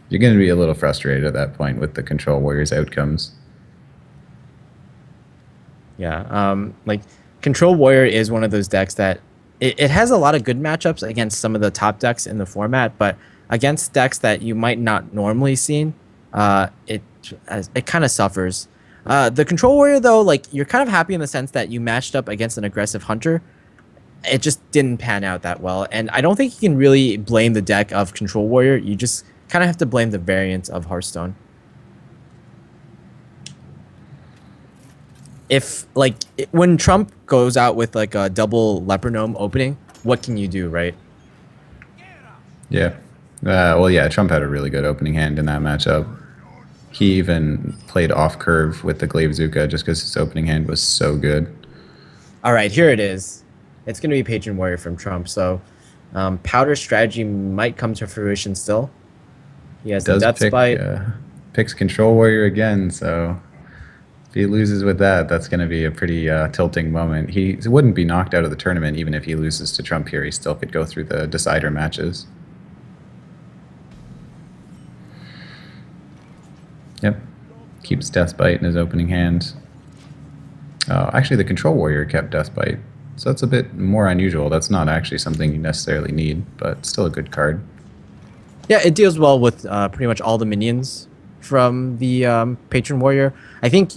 you're going to be a little frustrated at that point with the Control Warrior's outcomes. Yeah, like Control Warrior is one of those decks that it has a lot of good matchups against some of the top decks in the format, but against decks that you might not normally see, it kind of suffers. The Control Warrior, though, like, you're kind of happy in the sense that you matched up against an aggressive Hunter. It just didn't pan out that well, and I don't think you can really blame the deck of Control Warrior. You just kind of have to blame the variants of Hearthstone. If, like, when Trump goes out with, like, a double Leper Gnome opening, what can you do, right? Yeah. Well, yeah, Trump had a really good opening hand in that matchup. He even played off curve with the Glaive Zuka just because his opening hand was so good. All right, here it is. It's going to be Patron Warrior from Trump. So Powder's strategy might come to fruition still. He has the Does Death Spite. picks Control Warrior again, so if he loses with that, that's going to be a pretty tilting moment. He wouldn't be knocked out of the tournament even if he loses to Trump here. He still could go through the decider matches. Yep. Keeps Deathbite in his opening hand. Oh, actually, the Control Warrior kept Deathbite. So that's a bit more unusual. That's not actually something you necessarily need, but still a good card. Yeah, it deals well with pretty much all the minions from the Patron Warrior. I think,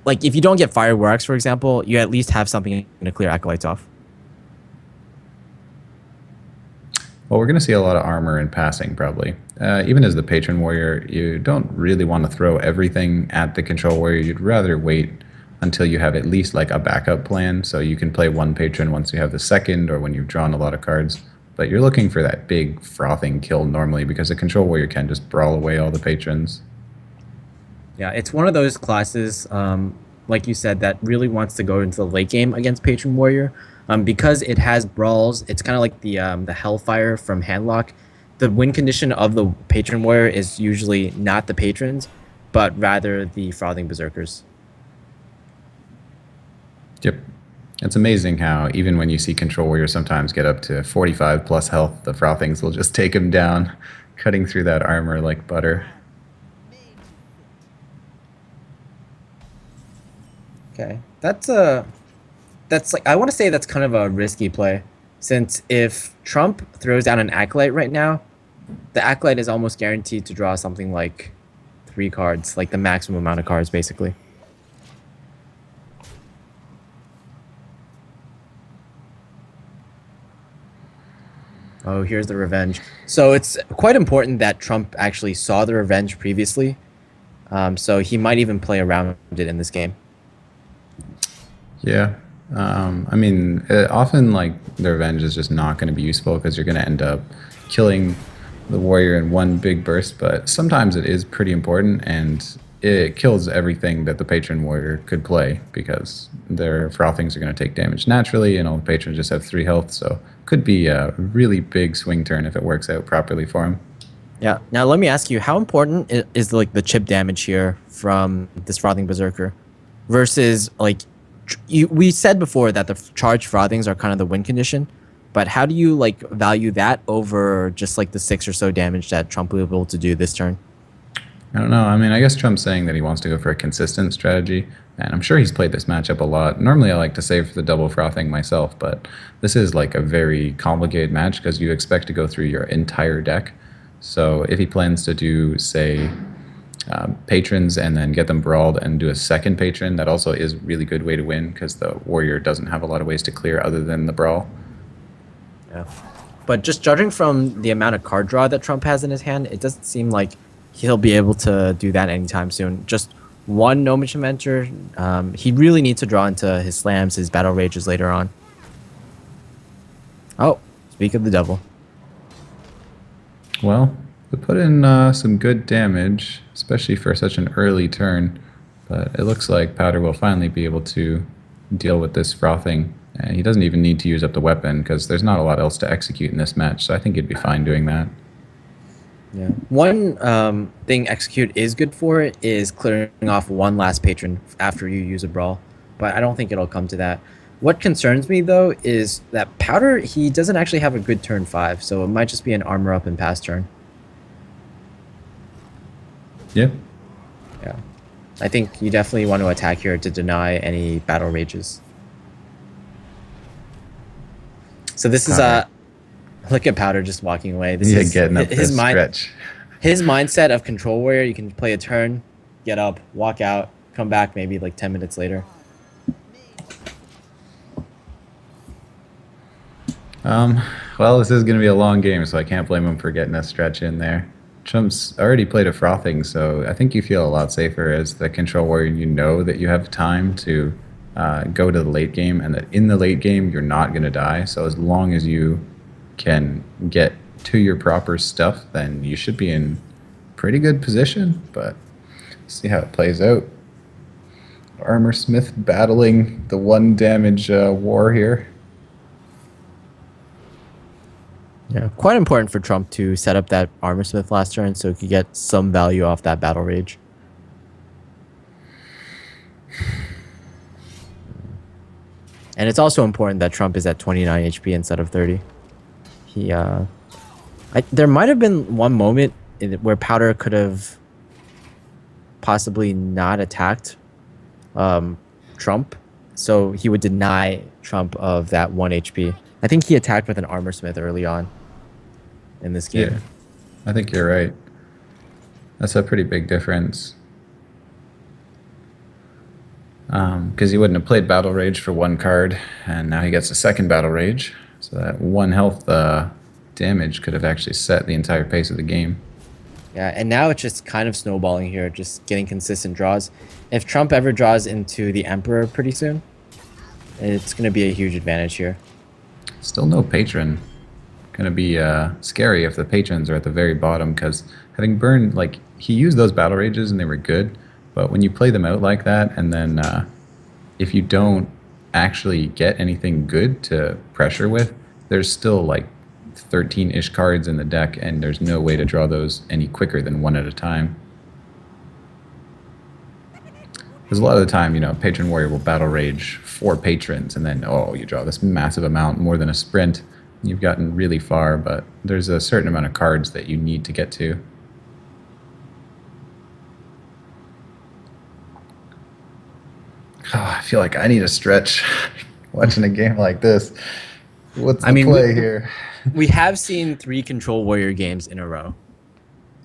like, if you don't get Fireworks, for example, you at least have something to clear Acolytes off. Well, we're going to see a lot of armor in passing, probably. Even as the Patron Warrior, you don't really want to throw everything at the Control Warrior. You'd rather wait until you have at least like a backup plan, so you can play one Patron once you have the second or when you've drawn a lot of cards. But you're looking for that big frothing kill normally because the Control Warrior can just brawl away all the Patrons. Yeah, it's one of those classes, like you said, that really wants to go into the late game against Patron Warrior. Because it has brawls, it's kind of like the Hellfire from Handlock. The win condition of the Patron Warrior is usually not the Patrons, but rather the Frothing Berserkers. Yep. It's amazing how even when you see Control Warrior sometimes get up to 45 plus health, the Frothings will just take him down, cutting through that armor like butter. Okay, that's like I want to say that's kind of a risky play, since if Trump throws down an Acolyte right now, the Acolyte is almost guaranteed to draw something like 3 cards, like the maximum amount of cards, basically. Oh, here's the Revenge. So it's quite important that Trump actually saw the Revenge previously. So he might even play around it in this game. Yeah. I mean, often like the Revenge is just not going to be useful because you're going to end up killing the warrior in one big burst, but sometimes it is pretty important and it kills everything that the patron warrior could play because their frothings are going to take damage naturally and all the patrons just have 3 health, so could be a really big swing turn if it works out properly for him. Yeah. Now let me ask you, how important is like the chip damage here from this Frothing Berserker versus like we said before that the charged Frothings are kind of the win condition, but how do you like value that over just like the 6 or so damage that Trump will be able to do this turn? I don't know. I mean, I guess Trump's saying that he wants to go for a consistent strategy, and I'm sure he's played this matchup a lot. Normally, I like to save for the double frothing myself, but this is like a very complicated match because you expect to go through your entire deck. So if he plans to do, say, patrons and then get them brawled and do a second patron, that also is a really good way to win because the warrior doesn't have a lot of ways to clear other than the brawl. Yeah. But just judging from the amount of card draw that Trump has in his hand, it doesn't seem like he'll be able to do that anytime soon. Just one No Mission Mentor. He really needs to draw into his slams, his battle rages later on. Oh, speak of the devil. Well, we put in some good damage, especially for such an early turn, but it looks like Powder will finally be able to deal with this frothing, and he doesn't even need to use up the weapon because there's not a lot else to execute in this match, so I think he'd be fine doing that. Yeah. One thing Execute is good for is clearing off one last patron after you use a brawl, but I don't think it'll come to that. What concerns me though is that Powder, he doesn't actually have a good turn 5, so it might just be an armor up and pass turn. Yeah. Yeah. I think you definitely want to attack here to deny any battle rages. So this is look at Powder just walking away. This is getting up his stretch. His mindset of Control Warrior, you can play a turn, get up, walk out, come back maybe like 10 minutes later. Well, this is going to be a long game, so I can't blame him for getting a stretch in there. Trump's already played a frothing, so I think you feel a lot safer as the Control Warrior. You know that you have time to go to the late game, and that in the late game, you're not going to die. So as long as you can get to your proper stuff, then you should be in pretty good position. But see how it plays out. Armor Smith battling the 1 damage war here. Yeah, quite important for Trump to set up that Armor Smith last turn so he could get some value off that Battle Rage. And it's also important that Trump is at 29 HP instead of 30. There might have been one moment where Powder could have possibly not attacked Trump, so he would deny Trump of that 1 HP. I think he attacked with an Armor Smith early on in this game. Yeah, I think you're right. That's a pretty big difference. Because he wouldn't have played Battle Rage for 1 card, and now he gets a 2nd Battle Rage. So that 1 health damage could have actually set the entire pace of the game. Yeah, and now it's just kind of snowballing here, just getting consistent draws. If Trump ever draws into the Emperor pretty soon, it's going to be a huge advantage here. Still no patron. Going to be scary if the patrons are at the very bottom, because having burned, like, he used those Battle Rages and they were good, but when you play them out like that, and then if you don't actually get anything good to pressure with, there's still like 13-ish cards in the deck, and there's no way to draw those any quicker than 1 at a time. Because a lot of the time, you know, Patron Warrior will Battle Rage 4 patrons, and then, oh, you draw this massive amount, more than a sprint. You've gotten really far, but there's a certain amount of cards that you need to get to. Oh, I feel like I need a stretch watching a game like this. What's the play here? We have seen 3 Control Warrior games in a row.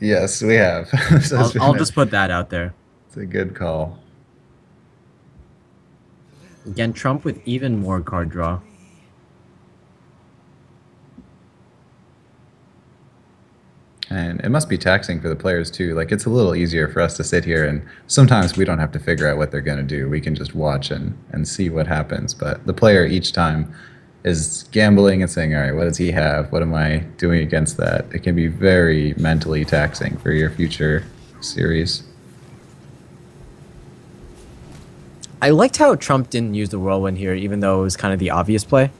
Yes, we have. So I'll just put that out there. It's a good call. Again, Trump with even more card draw. And it must be taxing for the players too. Like, it's a little easier for us to sit here, and sometimes we don't have to figure out what they're going to do. We can just watch and see what happens. But the player each time is gambling and saying, all right, what does he have? What am I doing against that? It can be very mentally taxing for your future series. I liked how Trump didn't use the Whirlwind here, even though it was kind of the obvious play.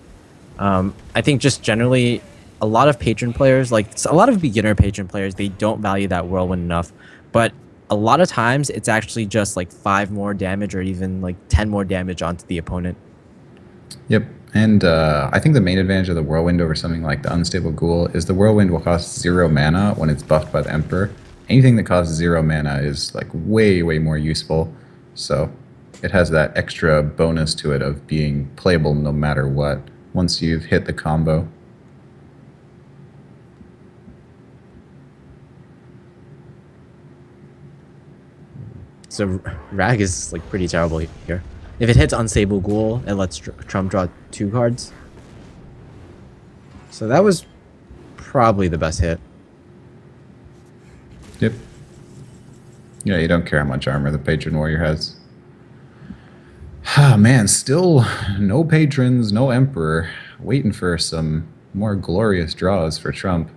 I think just generally, a lot of patron players, like a lot of beginner patron players, they don't value that Whirlwind enough. But a lot of times, it's actually just like 5 more damage or even like 10 more damage onto the opponent. Yep. And I think the main advantage of the Whirlwind over something like the Unstable Ghoul is the Whirlwind will cost 0 mana when it's buffed by the Emperor. Anything that costs 0 mana is like way, way more useful. So it has that extra bonus to it of being playable no matter what once you've hit the combo. So Rag is like pretty terrible here. If it hits Unstable Ghoul, it lets Trump draw 2 cards. So that was probably the best hit. Yep. Yeah, you don't care how much armor the Patron Warrior has. Ah, man, still no patrons, no Emperor. Waiting for some more glorious draws for Trump.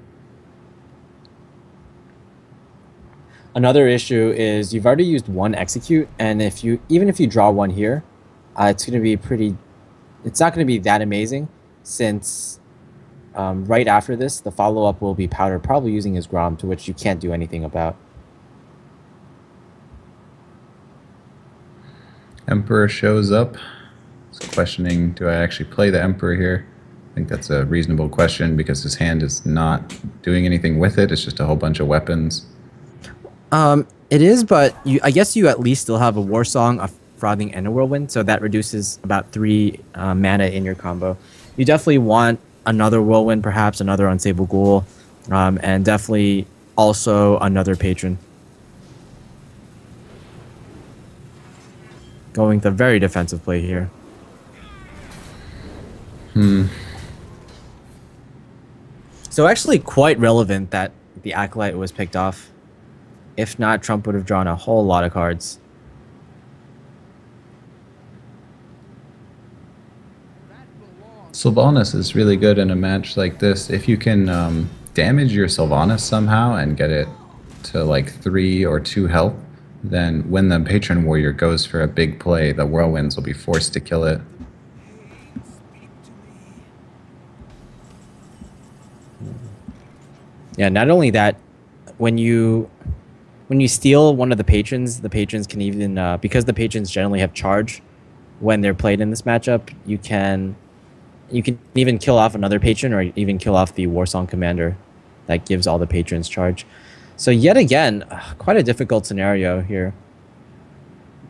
Another issue is you've already used 1 execute, and even if you draw 1 here, it's going to be pretty. It's not going to be that amazing, since right after this, the follow-up will be Powder, probably using his Grom, to which you can't do anything about. Emperor shows up. He's questioning, do I actually play the Emperor here? I think that's a reasonable question because his hand is not doing anything with it. It's just a whole bunch of weapons. It is, but I guess you at least still have a War Song, a Frothing, and a Whirlwind, so that reduces about 3 mana in your combo. You definitely want another Whirlwind, perhaps another Unstable Ghoul, and definitely also another Patron. Going the very defensive play here. So actually quite relevant that the Acolyte was picked off. If not, Trump would have drawn a whole lot of cards. Sylvanas is really good in a match like this. If you can damage your Sylvanas somehow and get it to like 3 or 2 health, then when the Patron Warrior goes for a big play, the Whirlwinds will be forced to kill it. Yeah, not only that, when you steal one of the patrons can even because the patrons generally have charge when they're played in this matchup, you can even kill off another patron or even kill off the Warsong commander that gives all the patrons charge. So yet again, quite a difficult scenario here.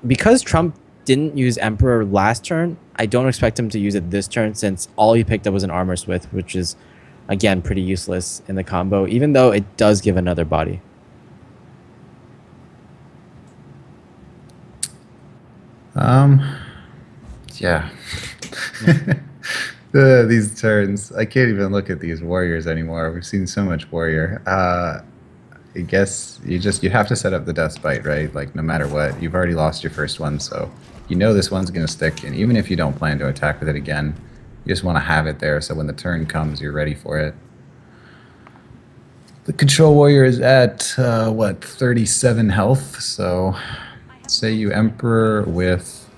Because Trump didn't use Emperor last turn, I don't expect him to use it this turn since all he picked up was an Armor Smith, which is, again, pretty useless in the combo, even though it does give another body. Yeah. These turns, I can't even look at these warriors anymore. We've seen so much warrior. I guess you have to set up the death spite, right? Like no matter what, you've already lost your first one, so you know this one's gonna stick, and even if you don't plan to attack with it again, you just want to have it there so when the turn comes, you're ready for it. The control warrior is at what, 37 health. So say you Emperor with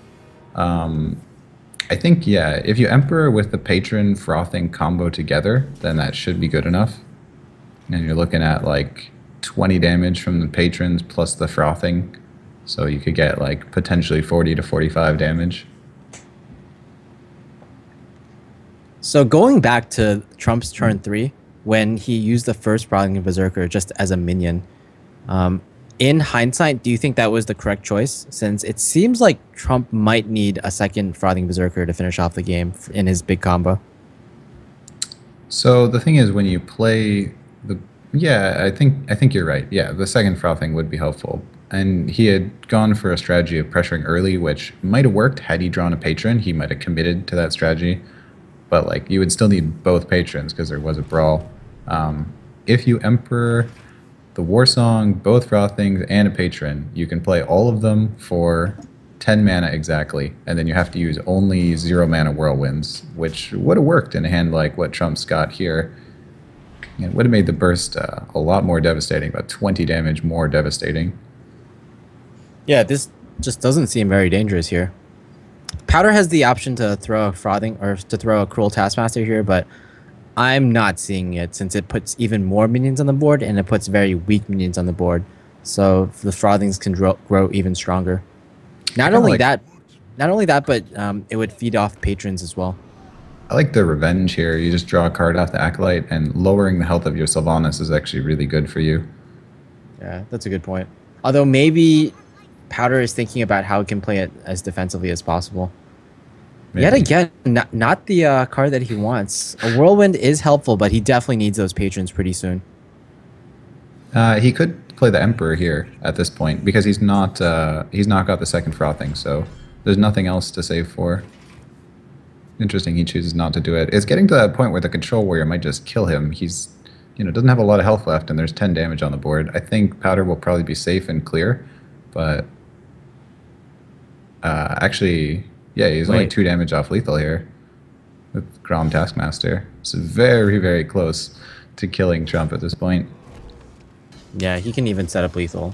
I think, yeah, if you Emperor with the Patron Frothing combo together, then that should be good enough. And you're looking at like 20 damage from the Patrons plus the Frothing. So you could get like potentially 40 to 45 damage. So going back to Trump's turn 3, when he used the first Frothing Berserker just as a minion, in hindsight, do you think that was the correct choice? Since it seems like Trump might need a second Frothing Berserker to finish off the game in his big combo. So the thing is, when you play the, yeah, I think you're right. Yeah, the second Frothing would be helpful. And he had gone for a strategy of pressuring early, which might have worked had he drawn a patron. He might have committed to that strategy. But like you would still need both patrons because there was a brawl. If you Emperor the Warsong, both Frothings, and a patron, you can play all of them for 10 mana exactly, and then you have to use only 0 mana Whirlwinds, which would have worked in a hand like what Trump's got here. It would have made the burst a lot more devastating, about 20 damage more devastating. Yeah, this just doesn't seem very dangerous here. Powder has the option to throw a Frothing or to throw a Cruel Taskmaster here, but I'm not seeing it since it puts even more minions on the board and it puts very weak minions on the board. So the Frothings can grow even stronger. Not only that, but it would feed off patrons as well. I like the revenge here. You just draw a card off the Acolyte, and lowering the health of your Sylvanas is actually really good for you. Yeah, that's a good point. Although maybe Powder is thinking about how it can play it as defensively as possible. Maybe. Yet again, not the card that he wants. A Whirlwind is helpful, but he definitely needs those patrons pretty soon. He could play the Emperor here at this point because he's not got the second Frothing, so there's nothing else to save for. Interesting, he chooses not to do it. It's getting to that point where the Control Warrior might just kill him. He's, doesn't have a lot of health left, and there's 10 damage on the board. I think Powder will probably be safe and clear, but actually, yeah, he's only 2 damage off lethal here with Grom Taskmaster. It's very, very close to killing Trump at this point. Yeah, he can even set up lethal.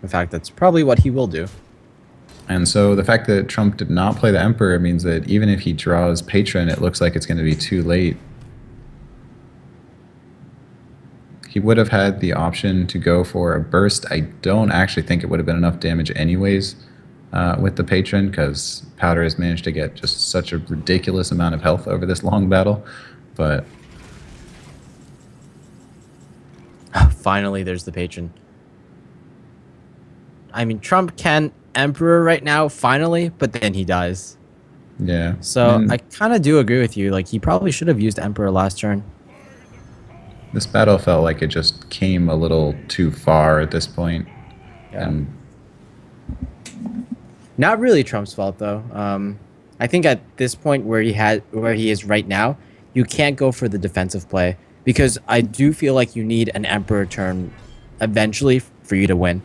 In fact, that's probably what he will do. And so the fact that Trump did not play the Emperor means that even if he draws Patron, it looks like it's going to be too late. He would have had the option to go for a burst. I don't actually think it would have been enough damage anyways with the Patron, because Powder has managed to get just such a ridiculous amount of health over this long battle. But finally, there's the Patron. I mean, Trump can Emperor right now, finally, but then he dies. Yeah. So I kind of do agree with you. Like, he probably should have used Emperor last turn. This battle felt like it just came a little too far at this point. Yeah. And not really Trump's fault, though. I think at this point where he is right now, you can't go for the defensive play because I do feel like you need an Emperor turn eventually for you to win.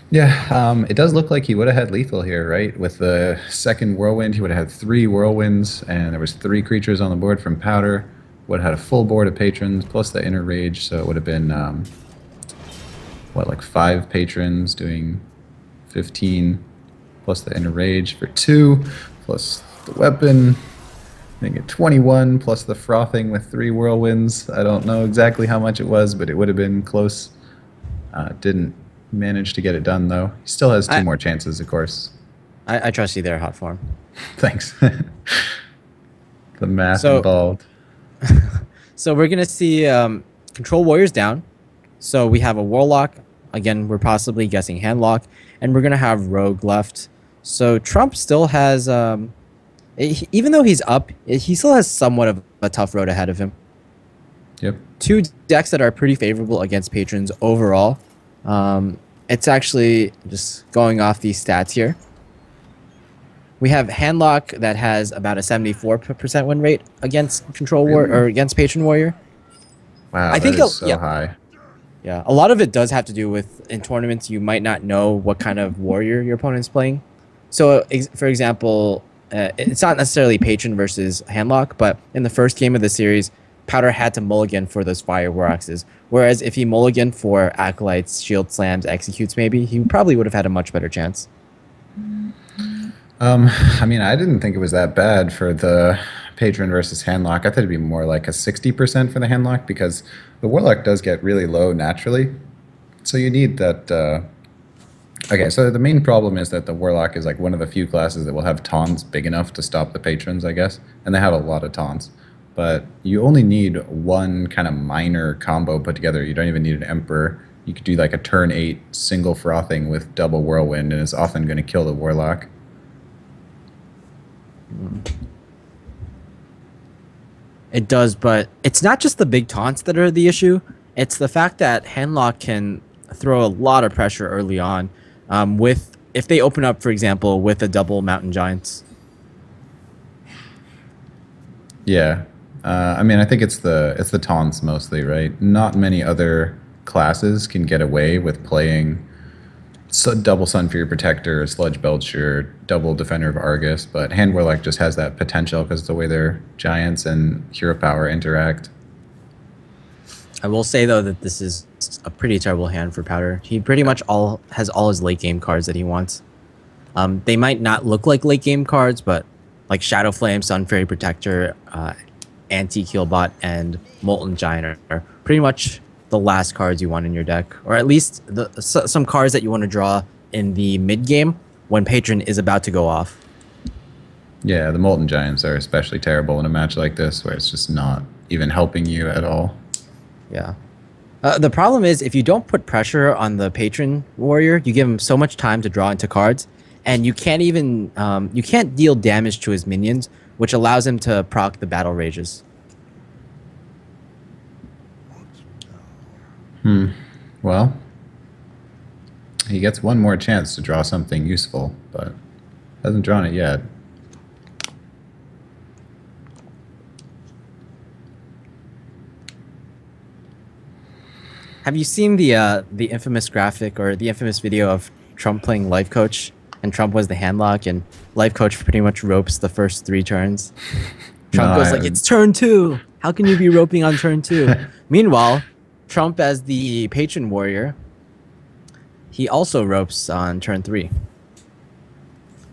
Yeah, it does look like he would have had lethal here, right? With the second Whirlwind, he would have had 3 Whirlwinds, and there was 3 creatures on the board from Powder. would have had a full board of patrons plus the inner rage, so it would have been what, like 5 patrons doing 15 plus the inner rage for 2 plus the weapon. I think at 21 plus the frothing with 3 whirlwinds. I don't know exactly how much it was, but it would have been close. Didn't manage to get it done though. He still has 2 more chances, of course. I trust you there, Hot Form. Thanks. The math involved. So we're gonna see Control Warriors down. So we have a Warlock. Again, we're possibly guessing Handlock, and we're gonna have Rogue left. So Trump still has, even though he's up, he still has somewhat of a tough road ahead of him. Yep. 2 decks that are pretty favorable against patrons overall. It's actually just going off these stats here. We have Handlock that has about a 74% win rate against Control War or against Patron Warrior. Wow, I think that is so high. Yeah, a lot of it does have to do with in tournaments you might not know what kind of warrior your opponent's playing. So, for example, it's not necessarily Patron versus Handlock, but in the first game of the series, Powder had to mulligan for those Fire Waraxes. Whereas if he mulliganed for Acolytes, Shield Slams, Executes maybe, he probably would have had a much better chance. I mean, I didn't think it was that bad for the Patron versus Handlock. I thought it'd be more like a 60% for the Handlock because the Warlock does get really low naturally. So you need that... Okay, so the main problem is that the Warlock is like one of the few classes that will have taunts big enough to stop the Patrons, I guess. And they have a lot of taunts. But you only need one kind of minor combo put together. You don't even need an Emperor. You could do like a turn 8 single frothing with double Whirlwind, and it's often going to kill the Warlock. It does, but it's not just the big taunts that are the issue. It's the fact that Handlock can throw a lot of pressure early on. If they open up, for example, with a double Mountain Giants. Yeah, I mean, I think it's the taunts mostly, right? Not many other classes can get away with playing double Sunfury Protector, Sludge Belcher, double Defender of Argus, but Hand Warlock just has that potential because of the way their Giants and Hero Power interact. I will say, though, that this is a pretty terrible hand for Powder. He pretty much has all his late game cards that he wants. They might not look like late game cards, but like Shadow Flame, Sunfury Protector, Anti-Keelbot, and Molten Giant are pretty much the last cards you want in your deck, or at least some cards that you want to draw in the mid game when Patron is about to go off. Yeah, the Molten Giants are especially terrible in a match like this where it's just not even helping you at all. Yeah. The problem is if you don't put pressure on the Patron Warrior, you give him so much time to draw into cards, and you can't even you can't deal damage to his minions, which allows him to proc the Battle Rages. Well, he gets one more chance to draw something useful, but hasn't drawn it yet. Have you seen the infamous graphic or the infamous video of Trump playing Life Coach, and Trump was the Handlock, and Life Coach pretty much ropes the first 3 turns? Trump goes like, "It's turn 2. How can you be roping on turn 2?" Meanwhile, Trump as the Patron Warrior, he also ropes on turn 3.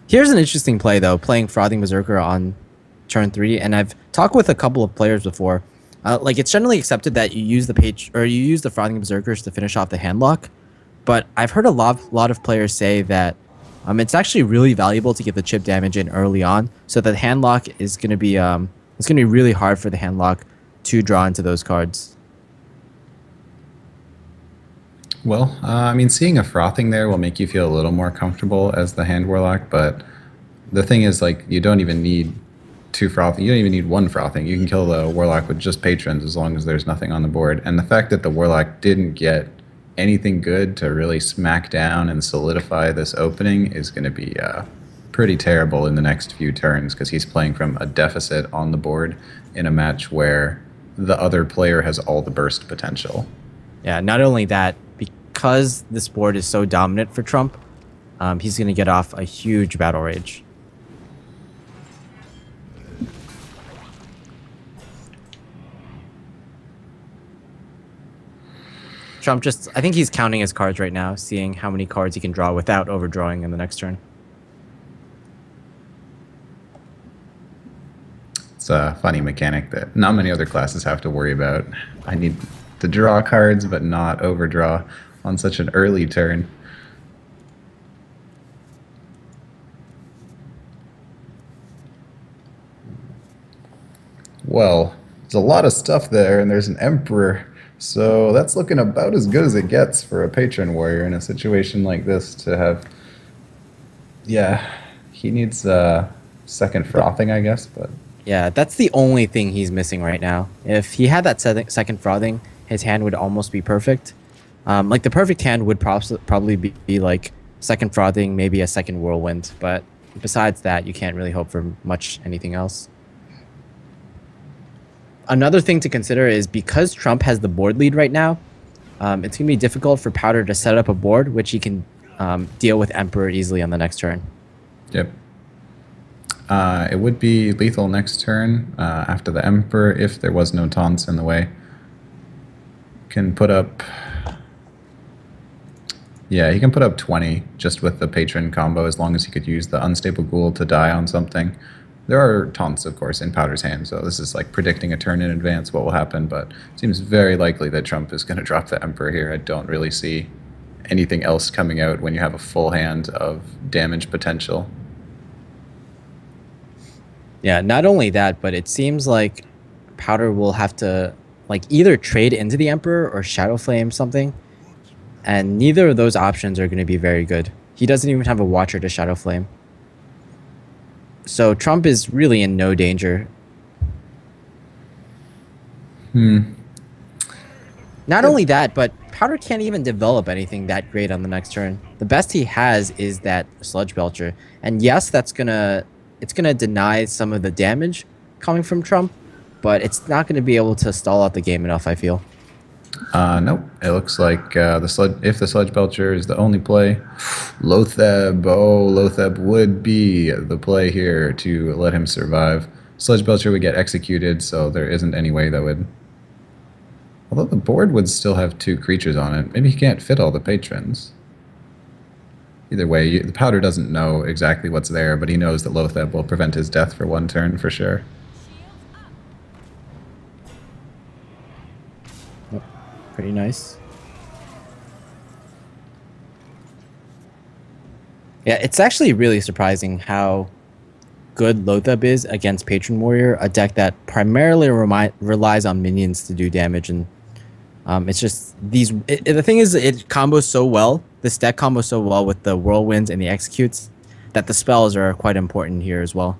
Here's an interesting play though, playing Frothing Berserker on turn 3, and I've talked with a couple of players before. Like it's generally accepted that you use the Frothing Berserkers to finish off the Handlock, but I've heard a lot of players say that it's actually really valuable to get the chip damage in early on, so that Handlock is going to be it's going to be really hard for the Handlock to draw into those cards. Well, I mean, seeing a frothing there will make you feel a little more comfortable as the Hand Warlock, but the thing is, like, you don't even need 2 frothing. You don't even need 1 frothing. You can kill the Warlock with just Patrons as long as there's nothing on the board. And the fact that the Warlock didn't get anything good to really smack down and solidify this opening is going to be pretty terrible in the next few turns because he's playing from a deficit on the board in a match where the other player has all the burst potential. Yeah, not only that, because this board is so dominant for Trump, he's going to get off a huge Battle Rage. Trump just, I think he's counting his cards right now, seeing how many cards he can draw without overdrawing in the next turn. It's a funny mechanic that not many other classes have to worry about. I need to draw cards, but not overdraw on such an early turn. Well, there's a lot of stuff there, and there's an Emperor. So that's looking about as good as it gets for a Patron Warrior in a situation like this to have... Yeah, he needs second frothing, I guess, but... Yeah, that's the only thing he's missing right now. If he had that second frothing, his hand would almost be perfect. Like the perfect hand would probably be like second frothing, maybe a second whirlwind. But besides that, you can't really hope for much anything else. Another thing to consider is because Trump has the board lead right now, it's going to be difficult for Powder to set up a board, which he can deal with Emperor easily on the next turn. Yep. It would be lethal next turn after the Emperor if there was no taunts in the way. Can put up... Yeah, he can put up 20 just with the Patron combo as long as he could use the Unstable Ghoul to die on something. There are taunts, of course, in Powder's hand, so this is like predicting a turn in advance what will happen, but it seems very likely that Trump is going to drop the Emperor here. I don't really see anything else coming out when you have a full hand of damage potential. Yeah, not only that, but it seems like Powder will have to like either trade into the Emperor or Shadow Flame something, and neither of those options are going to be very good. He doesn't even have a Watcher to Shadow Flame. So Trump is really in no danger. Not only that, but Powder can't even develop anything that great on the next turn. The best he has is that Sludge Belcher. And yes, it's gonna deny some of the damage coming from Trump, but it's not going to be able to stall out the game enough, I feel. Nope. It looks like if the Sludge Belcher is the only play, Lotheb. Oh, Lotheb would be the play here to let him survive. Sludge Belcher would get executed, so there isn't any way that would... Although the board would still have 2 creatures on it. Maybe he can't fit all the patrons. Either way, the Powder doesn't know exactly what's there, but he knows that Lotheb will prevent his death for 1 turn for sure. Pretty nice. Yeah, it's actually really surprising how good Lotheb is against Patron Warrior, a deck that primarily relies on minions to do damage, and it's just the thing is, it combos so well. This deck combos so well with the Whirlwinds and the Executes that the spells are quite important here as well.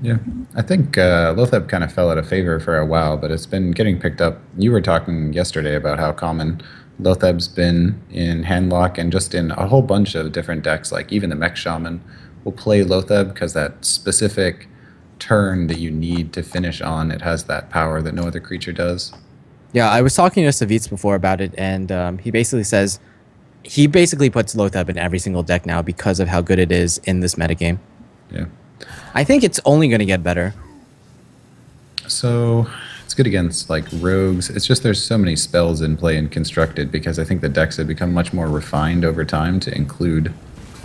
Yeah, I think Lotheb kind of fell out of favor for a while, but it's been getting picked up. You were talking yesterday about how common Lotheb's been in Handlock and just in a whole bunch of different decks, like even the Mech Shaman will play Lotheb because that specific turn that you need to finish on, it has that power that no other creature does. Yeah, I was talking to Savitz before about it, and he basically says he basically puts Lotheb in every single deck now because of how good it is in this metagame. Yeah. I think it's only going to get better. So it's good against like rogues. It's just there's so many spells in play and constructed because I think the decks have become much more refined over time to include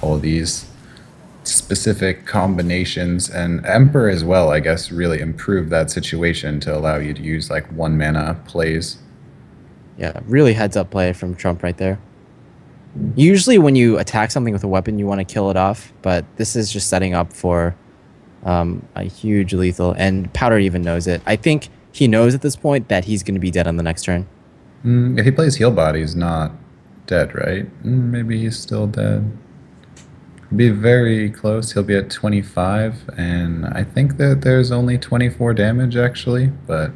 all of these specific combinations, and Emperor as well, I guess, really improved that situation to allow you to use like 1 mana plays. Yeah, really heads up play from Trump right there. Usually when you attack something with a weapon, you want to kill it off, but this is just setting up for a huge lethal, and Powder even knows it. I think he knows at this point that he's going to be dead on the next turn. If he plays Heal Body, he's not dead, right? Maybe he's still dead. Be very close. He'll be at 25, and I think that there's only 24 damage actually, but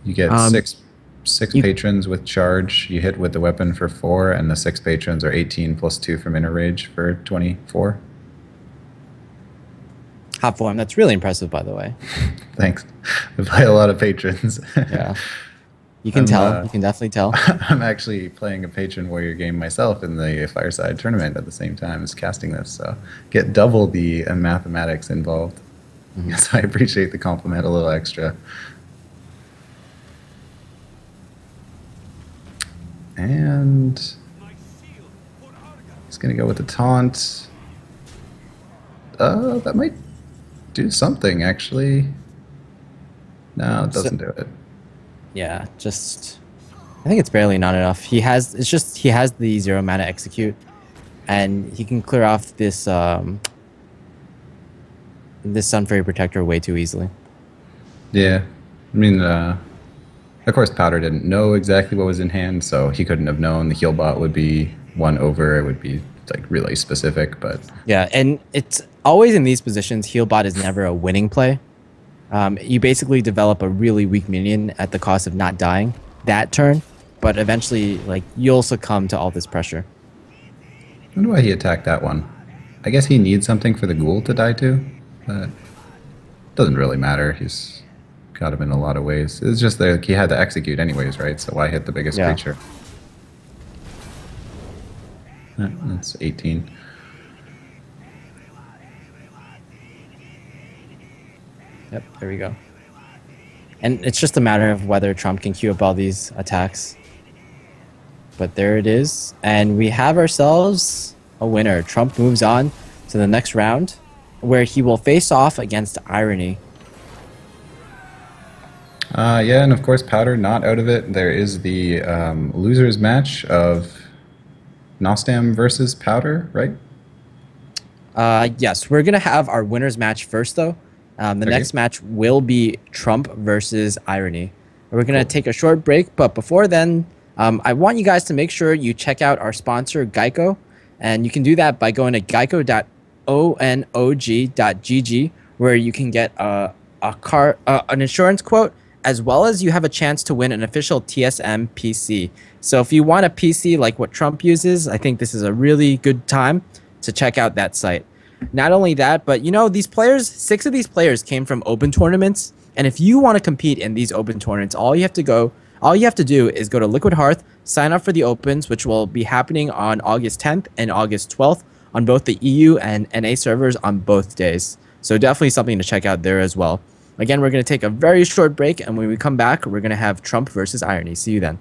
you get six patrons with charge. You hit with the weapon for 4, and the 6 patrons are 18 plus 2 from Inner Rage for 24. Hot form. That's really impressive, by the way. Thanks. I play a lot of patrons. Yeah. You can tell. You can definitely tell. I'm actually playing a Patron Warrior game myself in the Fireside tournament at the same time as casting this, so get double the mathematics involved. So I appreciate the compliment a little extra. And he's going to go with the taunt. That might do something, actually. No, it So doesn't do it. yeah, just I think it's barely not enough. He has the 0 mana execute, and he can clear off this Sun Fairy Protector way too easily. Yeah. I mean, of course, Powder didn't know exactly what was in hand, so he couldn't have known the heal bot would be one over. It would be like really specific, but Yeah, and it's always in these positions, heal bot is never a winning play. You basically develop a really weak minion at the cost of not dying that turn, but eventually, like, you'll succumb to all this pressure. I wonder why he attacked that one. I guess he needs something for the ghoul to die to, but doesn't really matter. He's got him in a lot of ways. It's just that he had to execute anyways, right? So why hit the biggest Yeah. creature? That's 18. Yep, there we go. And it's just a matter of whether Trump can queue up all these attacks. But there it is. And we have ourselves a winner. Trump moves on to the next round, where he will face off against Irony. Yeah, and of course, Powder not out of it. There is the losers match of Nostam versus Powder, right? Yes, we're going to have our winners match first, though. The Okay. next match will be Trump versus Irony. We're going to Cool. take a short break, but before then, I want you guys to make sure you check out our sponsor, GEICO. And you can do that by going to geico.onog.gg, where you can get an insurance quote, as well as you have a chance to win an official TSM PC. So if you want a PC like what Trump uses, I think this is a really good time to check out that site. Not only that, but you know, these players, 6 of these players came from open tournaments. And if you want to compete in these open tournaments, all you have to do is go to Liquid Hearth, sign up for the opens, which will be happening on August 10th and August 12th on both the EU and NA servers on both days. So definitely something to check out there as well. Again, we're going to take a very short break, and when we come back, we're going to have Trump versus Irony. See you then.